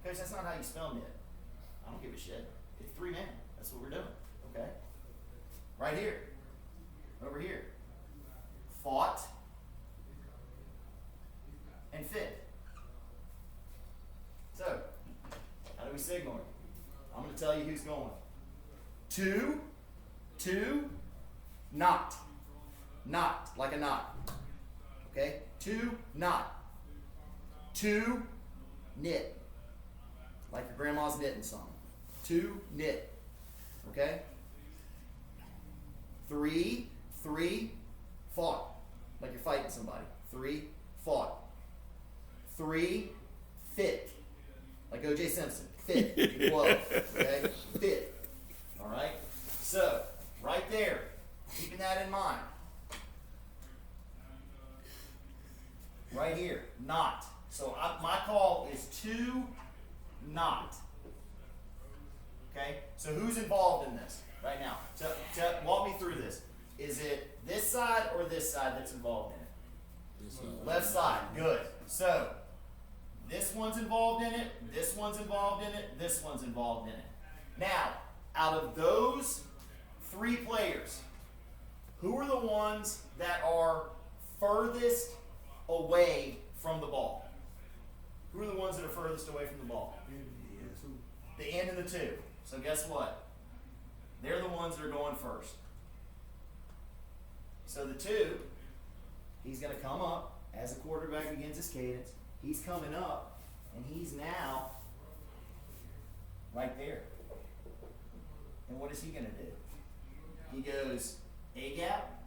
A: Okay, so that's not how you spell knit. I don't give a shit. It's 3-man. That's what we're doing. Okay? Right here. Over here. Fought and fit. So, how do we signal it? I'm going to tell you who's going. 2, not. Not, like a knot. Okay? 2, not. 2, knit. Like your grandma's knitting something. 2, knit. Okay? 3, fought. Like you're fighting somebody. 3, fought. 3, fit. Like O.J. Simpson. Fit. You blow. Okay? Fit. Alright? So, right there. Keeping that in mind. Right here. Not. So, my call is 2, not. Okay? So, who's involved in this right now? Walk me through this. Is it this side or this side that's involved in it? Left side. Good. So, this one's involved in it, this one's involved in it, this one's involved in it. Now, out of those 3 players, who are the ones that are furthest away from the ball? Who are the ones that are furthest away from the ball? The end and the 2. So guess what? They're the ones that are going first. So the 2, he's going to come up as the quarterback begins his cadence. He's coming up, and he's now right there. And what is he going to do? He goes A gap,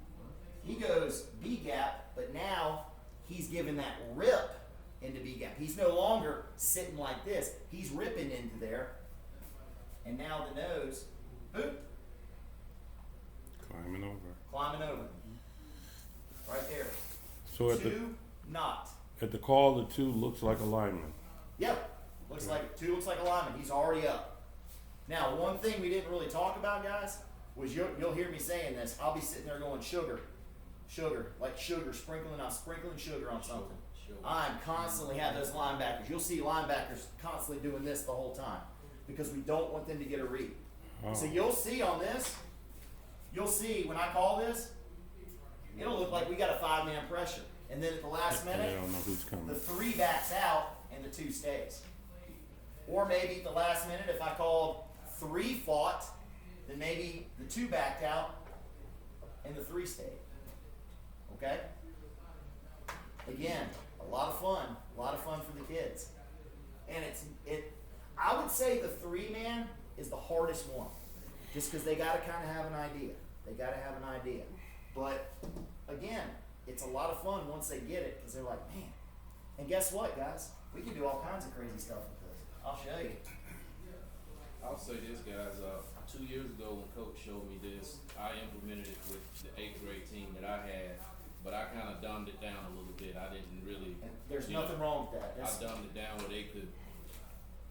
A: he goes B gap, but now he's giving that rip into B gap. He's no longer sitting like this. He's ripping into there. And now the nose, boop,
E: climbing over.
A: climbing over. Right there.
E: So at
A: 2, not.
E: the call, the 2 looks like a lineman.
A: Yep. Looks like 2 looks like a lineman. He's already up. Now, one thing we didn't really talk about, guys, was you'll hear me saying this. I'll be sitting there going sugar, like sugar, sprinkling sugar on something. I'm constantly have those linebackers. You'll see linebackers constantly doing this the whole time because we don't want them to get a read.
E: Oh.
A: So you'll see on this, you'll see when I call this, it'll look like we got a 5-man pressure. And then at the last
E: I
A: minute,
E: don't know who's coming.
A: the 3 backs out and the 2 stays. Or maybe at the last minute, if I called 3 fought, then maybe the 2 backed out and the 3 stayed. Okay? Again, a lot of fun for the kids. And I would say the 3-man is the hardest one. Just because they got to kind of have an idea. But again, it's a lot of fun once they get it because they're like, man. And guess what, guys? We can do all kinds of crazy stuff with this. I'll show you.
D: I'll say this, guys. 2 years ago, when Coach showed me this, I implemented it with the 8th grade team that I had, but I kind of dumbed it down a little bit. I didn't really.
A: And there's
D: you know,
A: nothing wrong with that.
D: I dumbed it down where they could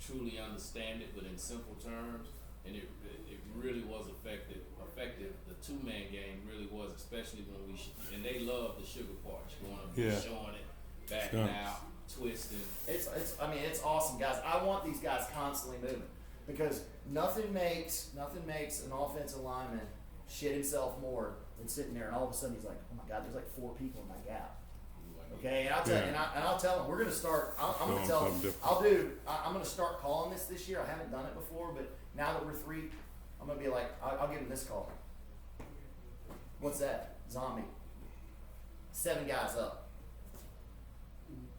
D: truly understand it, but in simple terms, and it really was effective. The 2-man game really was, especially when and they love the sugar parts, going up,
E: Yeah.
D: showing it, backing out, twisting.
A: It's awesome, guys. I want these guys constantly moving because nothing makes an offensive lineman shit himself more than sitting there and all of a sudden he's like, oh my God, there's like 4 people in my gap. Okay, and I'll tell I'll tell them we're gonna start. I'm gonna tell them I'm gonna start calling this year. I haven't done it before, but now that we're 3, I'm gonna be like, I'll give them this call. What's that? Zombie. 7 guys up.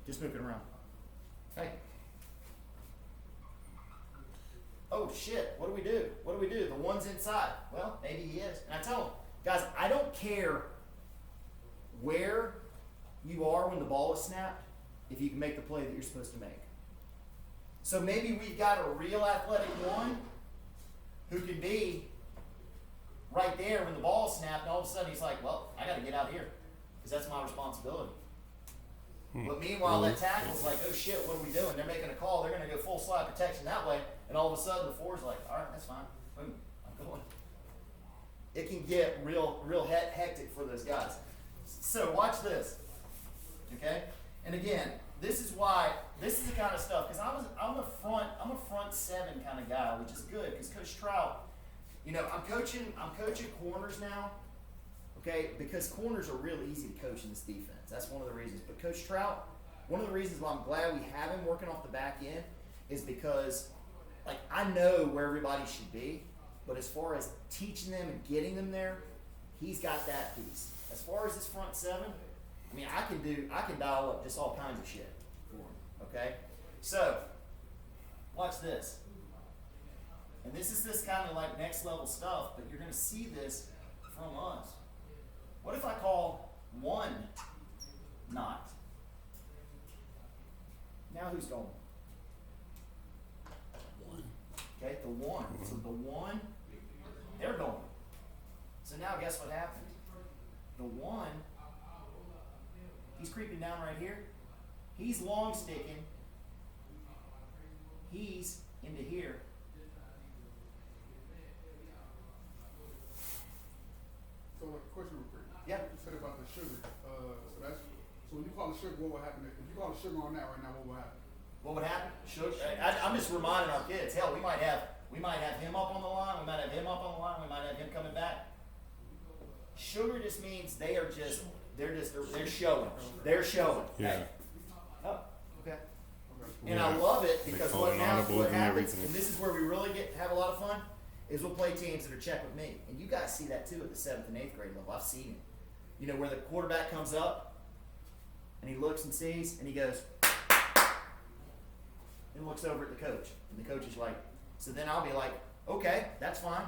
A: Just moving around. Hey. Oh shit, what do we do? The one's inside. Well, maybe he is. And I tell them, guys, I don't care where you are when the ball is snapped if you can make the play that you're supposed to make. So maybe we've got a real athletic one who can be right there when the ball is snapped, and all of a sudden he's like, well, I got to get out here because that's my responsibility. But meanwhile, that tackle's like, oh shit, what are we doing? They're making a call. They're going to go full slide protection that way, and all of a sudden the four's like, all right, that's fine. Boom, I'm going. It can get real hectic for those guys. So watch this, okay? And again, this is the kind of stuff, because I'm a front seven kind of guy, which is good because Coach Trout, you know, I'm coaching corners now, okay? Because corners are real easy to coach in this defense. That's one of the reasons. But Coach Trout, one of the reasons why I'm glad we have him working off the back end is because, like, I know where everybody should be, but as far as teaching them and getting them there, he's got that piece. As far as this front seven, I mean, I can dial up just all kinds of shit for him, okay? So, watch this. And this is this kind of like next level stuff, but you're going to see this from us. What if I call one not? Now who's going?
B: One.
A: Okay, the one. So the one, they're going. So now guess what happened? The one, he's creeping down right here. He's long sticking. He's into here.
C: So a question real quick.
A: Yeah.
C: You said about the sugar. So when you call the sugar, what will happen? If you call the sugar on that right now, what will happen?
A: What would happen? I'm just reminding our kids. Hell, we might have him up on the line. We might have him up on the line. We might have him coming back. Sugar just means they're showing. They're showing.
E: Yeah.
A: Hey. Oh, okay.
C: Okay.
A: And
E: Yeah.
A: I love it
E: They
A: because
E: calling audibles
A: what
E: and
A: happens,
E: everything.
A: and this is where we really have a lot of fun, is we'll play teams that are check with me. And you guys see that too at the 7th and 8th grade level. I've seen it. You know, where the quarterback comes up and he looks and sees and he goes and looks over at the coach. And the coach is like, so then I'll be like, okay, that's fine.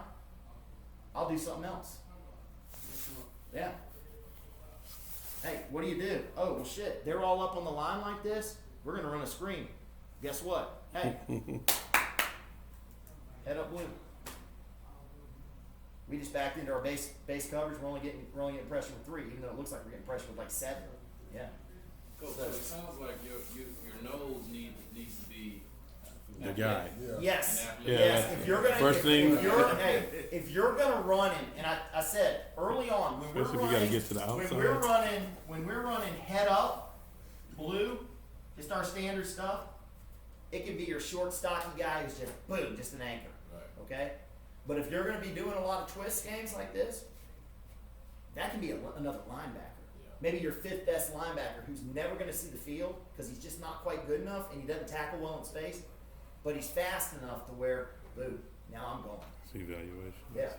A: I'll do something else. Yeah. Hey, what do you do? Oh, well, shit. They're all up on the line like this. We're going to run a screen. Guess what? Hey. Head up blue. We just backed into our base coverage. We're only getting pressure with 3, even though it looks like we're getting pressure with like 7. Yeah.
D: Coach, so it sounds like your nose needs to be
E: The guy.
A: Yes.
E: Yeah,
A: Yes.
E: that's-
A: If you're gonna
E: first thing-
A: if you're gonna run him, and I said early on when
E: Especially if you
A: we're
E: gotta
A: running,
E: get to the outside.
A: when we're running head up, blue, just our standard stuff, it can be your short, stocky guy who's just boom, just an anchor.
D: Right.
A: Okay? But if you're gonna be doing a lot of twist games like this, that can be another linebacker.
D: Yeah.
A: Maybe your 5th best linebacker who's never gonna see the field because he's just not quite good enough and he doesn't tackle well in space, but he's fast enough to where, boom, now I'm going.
E: It's evaluation.
A: Yeah.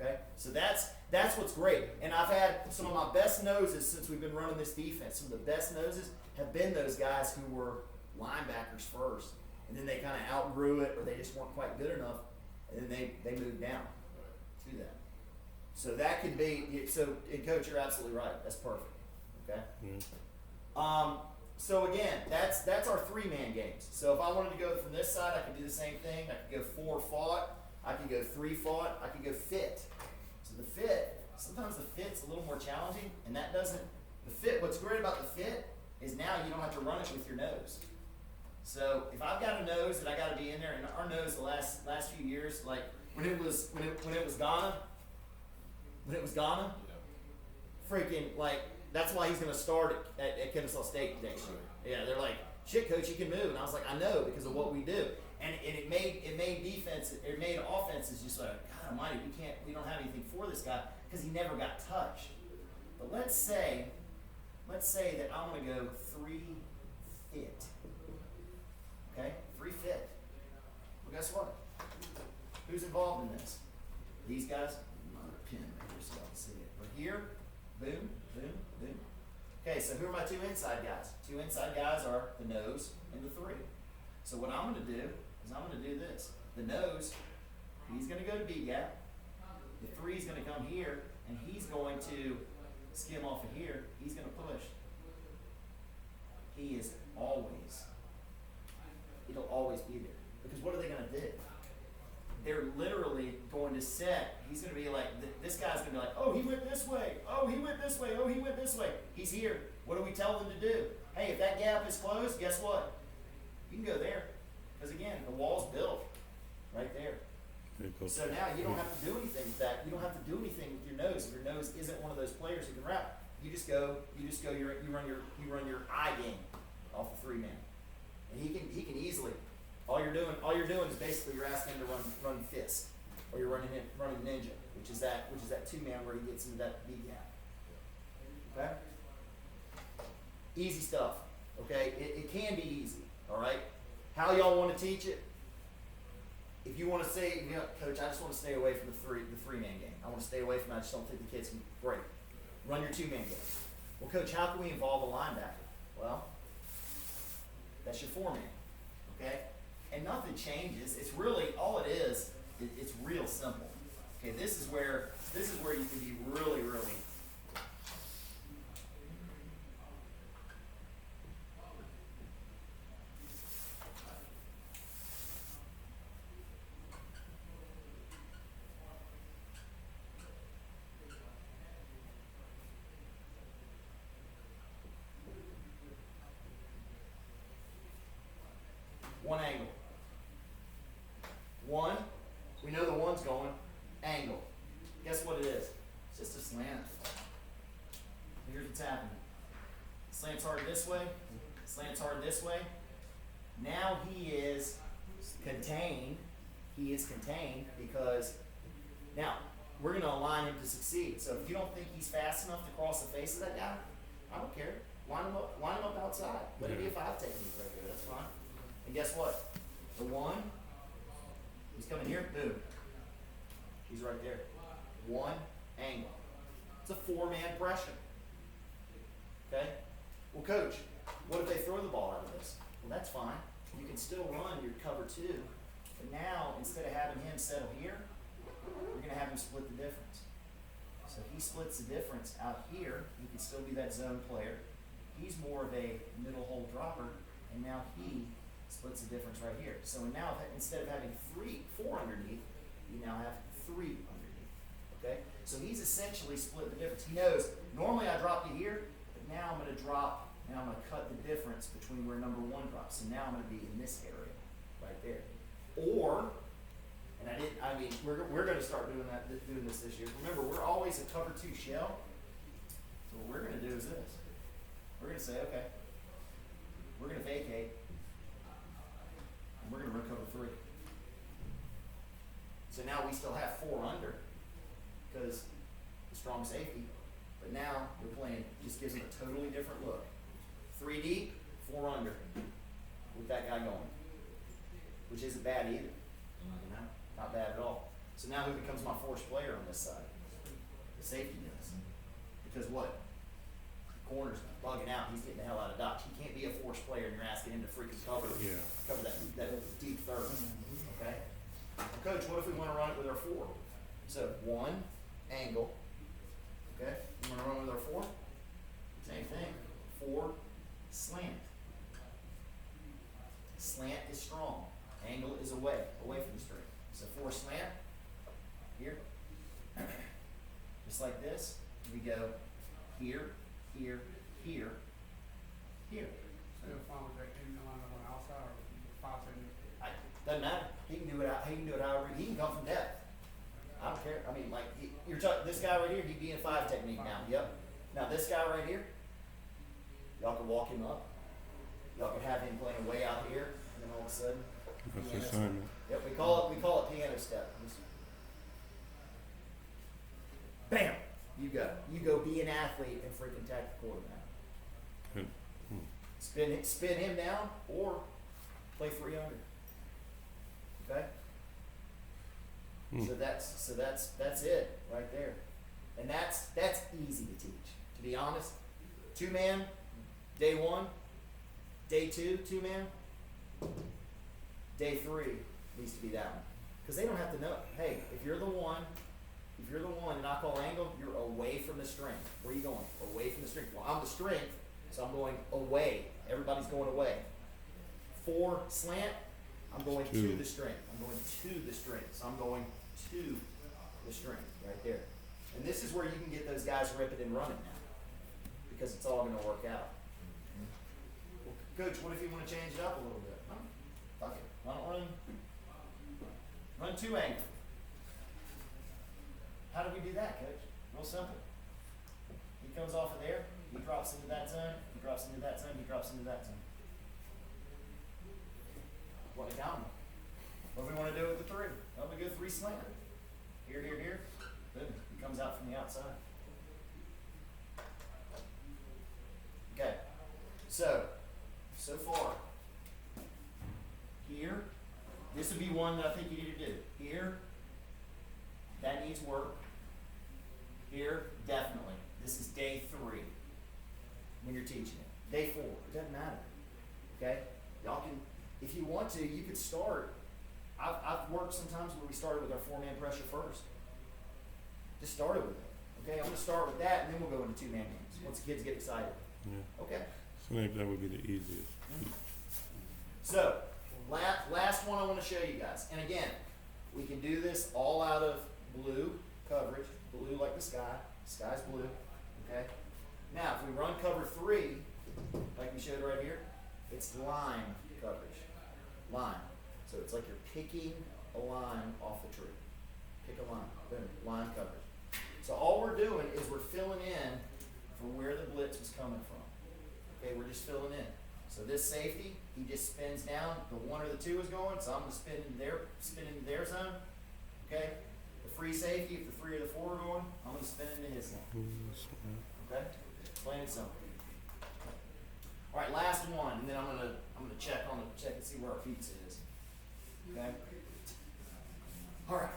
A: Okay. So that's what's great. And I've had some of my best noses since we've been running this defense. Some of the best noses have been those guys who were linebackers first, and then they kind of outgrew it, or they just weren't quite good enough, and then they moved down to that. So that could be. So, and Coach, you're absolutely right. That's perfect. Okay.
E: Yeah.
A: So again, that's our 3-man games. So if I wanted to go from this side, I could do the same thing. I could go 4 fought. I could go 3 fought. I could go fit. So the fit, sometimes the fit's a little more challenging, and that doesn't. The fit. What's great about the fit is now you don't have to run it with your nose. So if I've got a nose that I got to be in there, and our nose the last few years, like when it was Ghana, freaking like. That's why he's going to start at Kennesaw State next year. Yeah, they're like, shit, coach, you can move. And I was like, I know because of what we do. And it made offenses just like, God almighty, we don't have anything for this guy because he never got touched. But let's say that I'm going to go 3 fit. Okay, 3 fit. Well, guess what? Who's involved in this? These guys. Another pin right here so y'all can see it. But here, boom. Boom, boom. Okay, so who are my 2 inside guys? 2 inside guys are the nose and the 3. So what I'm going to do is I'm going to do this. The nose, he's going to go to B gap. The 3 is going to come here, and he's going to skim off of here, he's gonna push. He is always, it'll always be there. Because what are they gonna do? They're literally going to set, he's gonna be like, this guy's gonna be like, oh, he went this way, oh, he went this way, oh, he went this way. He's here. What do we tell them to do? Hey, if that gap is closed, guess what? You can go there. Because again, the wall's built right there. So now you don't have to do anything with that. You don't have to do anything with your nose. If your nose isn't one of those players who can route, you run your eye game off the 3-man. And he can easily, all you're doing is basically you're asking him to run fist. Or you're running ninja, which is that 2-man where he gets into that B gap. Okay? Easy stuff. Okay? It can be easy. Alright? How y'all want to teach it? If you want to say, Coach, I just want to stay away from the 3-man game. I want to stay away from it. I just don't think the kids can. Great. Run your 2-man game. Well, Coach, how can we involve a linebacker? Well, that's your 4-man. Okay? And nothing changes. It's really, all it is, it's real simple. Okay, this is where you can be really, really. One angle. One, we know the one's going. Angle. Guess what it is? It's just a slant. Here's what's happening. Slants hard this way. Slants hard this way. Now he is contained. He is contained because now we're going to align him to succeed. So if you don't think he's fast enough to cross the face of that guy, I don't care. Line him up outside. Let it be a 5 technique right there. That's fine. And guess what? The 1, he's coming here, boom. He's right there. 1 angle. It's a 4-man pressure. Okay? Well, Coach, what if they throw the ball out of this? Well, that's fine. You can still run your cover 2. But now, instead of having him settle here, we're going to have him split the difference. So if he splits the difference out here, he can still be that zone player. He's more of a middle hole dropper, and now he splits the difference right here. So now, instead of having 4 underneath, you now have 3 underneath. Okay? So he's essentially split the difference. He knows, normally I drop you here, but now I'm going to drop, and I'm going to cut the difference between where number 1 drops. So now I'm going to be in this area, right there. Or, and we're going to start doing this this year. Remember, we're always a cover 2 shell. So what we're going to do is this. We're going to say, okay, we're going to vacate, and we're going to run cover 3. So now we still have 4 under, because the strong safety, but now we're playing, just gives them a totally different look. 3 deep, 4 under, with that guy going, which isn't bad either, not bad at all. So now who becomes my force player on this side? The safety does. Because what? The corner's bugging out, he's getting the hell out of dodge. He can't be a force player and you're asking him to freaking cover that deep third. Okay? Well, Coach, what if we want to run it with our 4? So 1 angle. Okay? You want to run with our 4? Same thing. 4 slant. Slant is strong. Angle is away from the straight. So 4 slant. Here. Just like this. We go here, here, here, here.
C: So you're fine with that in line up on the outside or 5 technique?
A: Doesn't matter. He can do it however he can come from depth. I don't care. I mean, like you're talking this guy right here. He'd be in 5 technique now. Yep. Now this guy right here, y'all can walk him up. Y'all can have him playing way out here, and then all of a sudden,
E: That's
A: piano
E: the
A: step.
E: sign.
A: Yep. We call it piano step. Bam. You go be an athlete and freaking tackle the quarterback.
E: Good.
A: Spin him down or play 3 under. Okay? So that's it right there. And that's easy to teach. To be honest, 2-man, day 1, day 2, 2-man, day 3 needs to be that one. Because they don't have to know. Hey, if you're the 1 If you're the one and I call angle, you're away from the strength. Where are you going? Away from the strength. Well, I'm the strength, so I'm going away. Everybody's going away. 4 slant, I'm going to
E: Two.
A: the strength. I'm going to the strength. So I'm going to the strength right there. And this is where you can get those guys ripping and running now, because it's all going to work out. Well, Coach, what if you want to change it up a little bit? Huh? Fuck it. Why don't run 2 angle? How do we do that, Coach? Real simple. He comes off of there, he drops into that zone, he drops into that zone, he drops into that zone. What a down. What do we want to do with the 3? Well, we go 3 slant. Here, here, here. Boom. He comes out from the outside. Okay. So far, here, this would be one that I think you need to do. Here, that needs work. Here, definitely. This is day 3 when you're teaching it. Day 4, it doesn't matter. Okay? Y'all can, if you want to, you could start. I've worked sometimes where we started with our 4-man pressure first. Just started with it. Okay, I'm gonna start with that, and then we'll go into 2-man games once the kids get excited.
E: Yeah.
A: Okay.
E: So maybe that would be the easiest.
A: So, last one I want to show you guys. And again, we can do this all out of blue coverage, blue like the sky. Sky's blue. Okay. Now, if we run cover 3, like we showed right here, it's line coverage. Line. So it's like you're picking a line off the tree. Pick a line. Boom. Line coverage. So all we're doing is we're filling in for where the blitz was coming from. Okay, we're just filling in. So this safety, he just spins down. The 1 or the 2 is going, so I'm gonna spin into their zone. Okay. The free safety, if the 3 or the 4 are going, I'm gonna spin into his zone. Okay. Plain and simple. All right, last one, and then I'm gonna check and see where our pizza is. Okay. All right.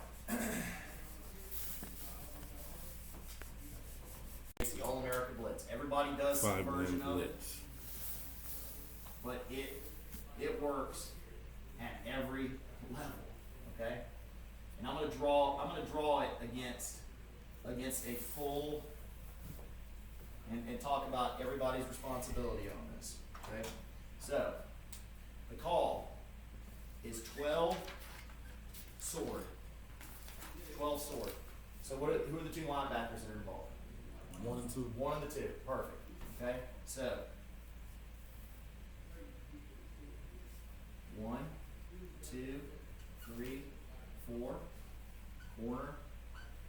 A: It's the All-American Blitz. Everybody does some
E: 5-man
A: version of it,
E: blitz.
A: but it works at every level. Okay. And I'm gonna draw it against a full and talk about everybody's responsibility on this. Okay. So the call is 12 sword. 12 sword. So who are the 2 linebackers that are involved?
F: 1 and 2.
A: 1 and the 2. Perfect. Okay. So 1, 2, 3, 4. Corner.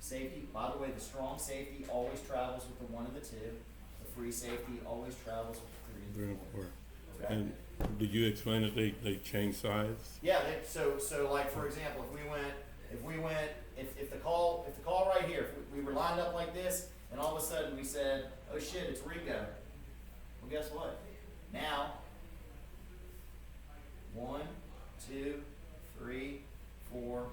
A: Safety. By the way, the strong safety always travels with the 1 and the 2. The free safety always travels with the 3 and 4. Okay.
E: And did you explain that they change sides?
A: Yeah, so like for example, if the call right here, if we were lined up like this, and all of a sudden we said, oh shit, it's Ringo. Well, guess what? Now, 1, 2, 3, 4.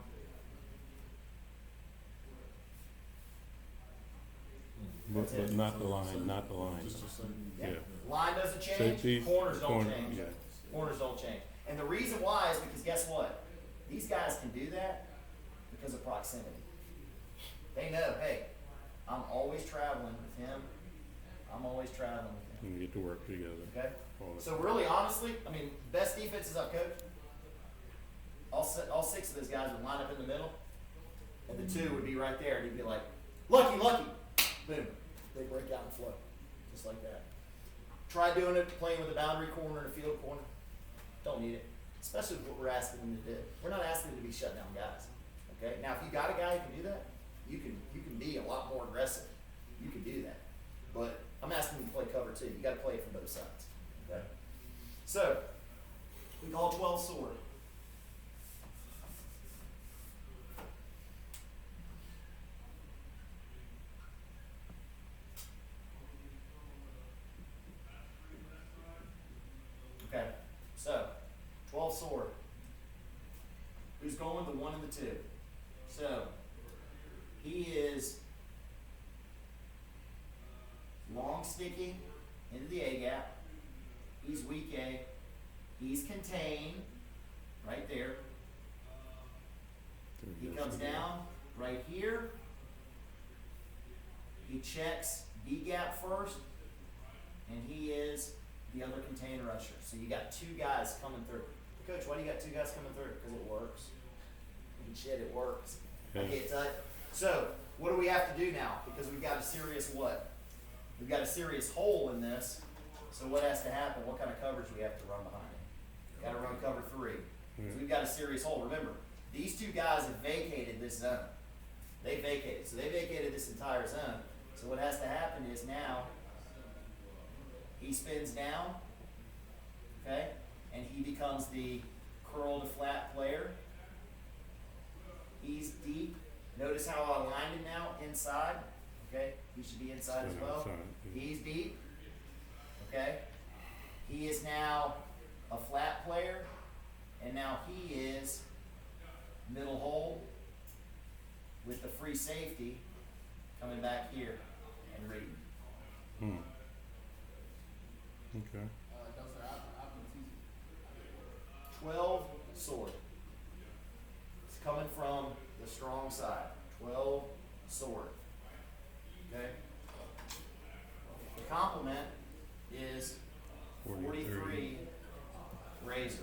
E: But
A: That's it.
E: not the line, not the line.
F: Just the same.
A: Yeah.
E: Yeah.
A: Line doesn't change.
E: Safety,
A: Corners don't
E: corner,
A: change.
E: yeah.
A: Corners don't change. And the reason why is because guess what? These guys can do that because of proximity. They know, hey, I'm always traveling with him. I'm always traveling with him.
E: And you get to work together.
A: Okay?
E: all the
A: So really, honestly, I mean, best defenses I've coached, all 6 of those guys would line up in the middle, and the 2 would be right there, and he'd be like, lucky, lucky. Boom. They break out and flow. Just like that. Try doing it, playing with a boundary corner and a field corner. Don't need it. Especially with what we're asking them to do. We're not asking them to be shutdown guys. Okay? Now, if you got a guy who can do that, you can be a lot more aggressive. You can do that. But I'm asking you to play cover too. You got to play it from both sides. Okay? So, we call 12 sword. Okay, so 12 sword. Who's going? The 1 and the 2. So he is long sticking into the A gap. He's weak A. He's contained right there. He comes down right here, He checks B gap first, and he is the other contained rusher. So you got two guys coming through. Coach, why do you got two guys coming through? Because it works. And shit, it works.
E: Yeah.
A: I can't tell you. So, what do we have to do now? Because we've got a serious what? We've got a serious hole in this. So what has to happen? What kind of coverage we have to run behind it? Got to run cover 3. So we've got a serious hole. Remember, these two guys have vacated this zone. They vacated. So they vacated this entire zone. So what has to happen is now he spins down, okay, and he becomes the curl to flat player. He's deep. Notice how I aligned him now inside. Okay, he should be inside as
E: Still
A: well.
E: outside, yeah.
A: He's deep. Okay, he is now a flat player, and now he is middle hole with the free safety coming back here and reading.
E: Hmm. Okay.
C: Dustin, I've been teaching.
A: 12 sword. It's coming from the strong side. 12 sword. Okay? The complement is 43 razor.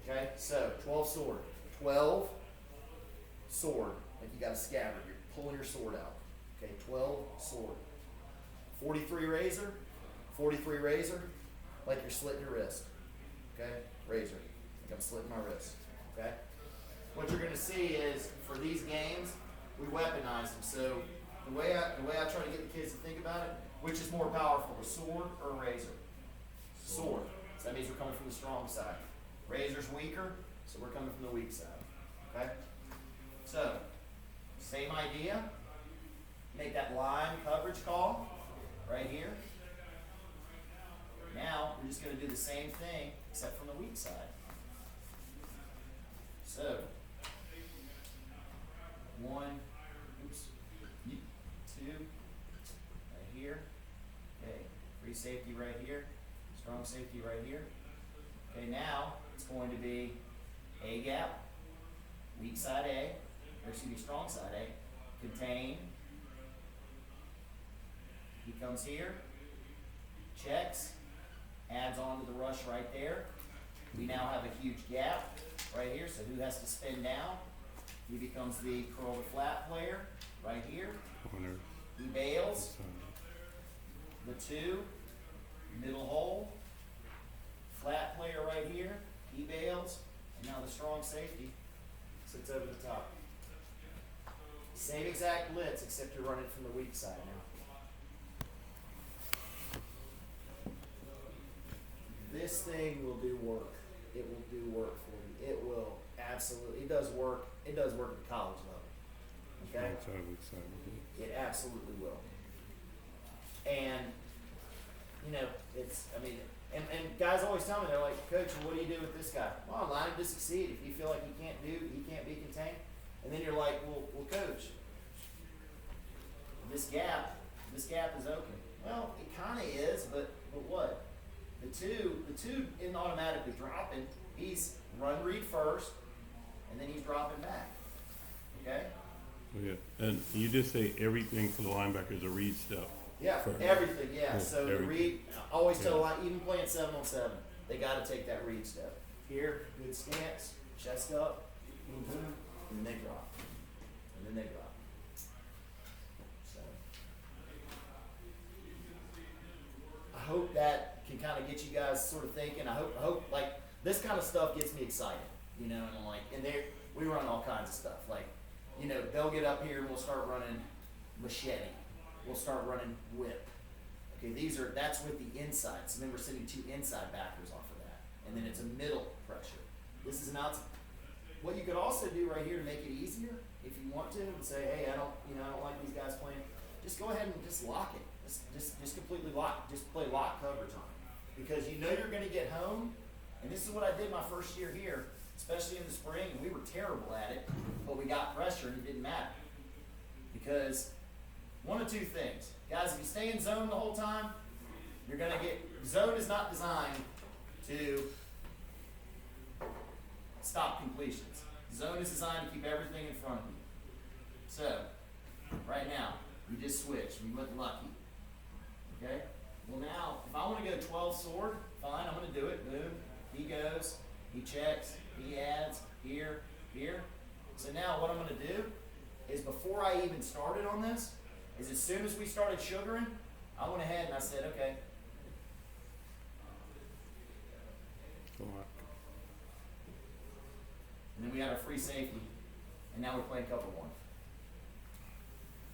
A: Okay? So 12 sword. 12 sword. Like you got a scabbard. You're pulling your sword out. Okay, 12 sword. 43 razor. 43 razor. Like you're slitting your wrist. Okay? Razor. Like I'm slitting my wrist. Okay? What you're gonna see is for these games, we weaponize them. So the way I try to get the kids to think about it, which is more powerful, a sword or a razor? Sword. So that means we're coming from the strong side. Razor's weaker, so we're coming from the weak side. Okay? So, same idea. Make that line coverage call right here. Now, we're just going to do the same thing, except from the weak side. So, 1, 2, right here. Okay, free safety right here. Strong safety right here. Okay, now it's going to be A gap, weak side A, or excuse me, strong side A, contain. He comes here, checks, adds on to the rush right there. We now have a huge gap right here, so who has to spin down? He becomes the curl to flat player right here.
E: Corner.
A: He bails,
E: Side.
A: the 2, middle hole, flat player right here, he bails, and now the strong safety sits over the top. Same exact blitz, except you're running from the weak side now. This thing will do work. It will do work for you. It will absolutely. It does work. It does work at the college level. Okay?
E: Strong side, weak side. Mhm.
A: It absolutely will. And, you know, it's, I mean, and guys always tell me, they're like, Coach, what do you do with this guy? Well, allow him to succeed. If you feel like he can't be contained. And then you're like, well, Coach, this gap is open. Well, it kind of is, but what? The two isn't automatically dropping. He's run read first, and then he's dropping back. Okay?
E: Yeah, and you just say everything for the linebacker is a read step.
A: Yeah,
E: For-
A: everything, yeah.
E: Yeah,
A: So the
E: everything.
A: read, I always tell
E: Yeah.
A: line, even playing 7-on-7, they got to take that read step. Here, good stance, chest up, boom, boom, and then they drop. And then they drop. So, I hope that can kind of get you guys sort of thinking. I hope like this kind of stuff gets me excited, you know, and I'm like, and we run all kinds of stuff. Like, you know, they'll get up here and we'll start running machete. We'll start running whip. Okay, that's with the insides. And then we're sending 2 inside backers off of that. And then it's a middle pressure. This is an outside. What you could also do right here to make it easier, if you want to, and say, hey, I don't like these guys playing, just go ahead and just lock it. Just completely lock. Just play lock coverage on it. Because you know you're gonna get home, and this is what I did my first year here, especially in the spring, and we were terrible at it, but we got pressure and it didn't matter. Because one of 2 things. Guys, if you stay in zone the whole time, you're going to zone is not designed to stop completions. Zone is designed to keep everything in front of you. So, right now, we just switched. We went lucky. Okay? Well, now, if I want to go 12 sword, fine, I'm going to do it. Boom. He goes, he checks, he adds, here, here. So now what I'm going to do is before I even started on this, is as soon as we started sugaring, I went ahead and I said, okay,
E: So,
A: and then we had our free safety, and now we're playing cover one.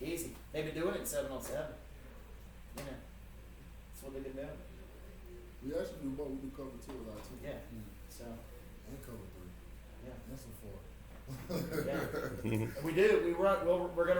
A: Easy. They've been doing it 7-on-7. You know, that's what they've been doing.
F: We actually do both. We do cover 2 a lot too.
A: Yeah. So,
F: And cover 3.
A: yeah.
F: And some 4.
A: Yeah. We do. We're going to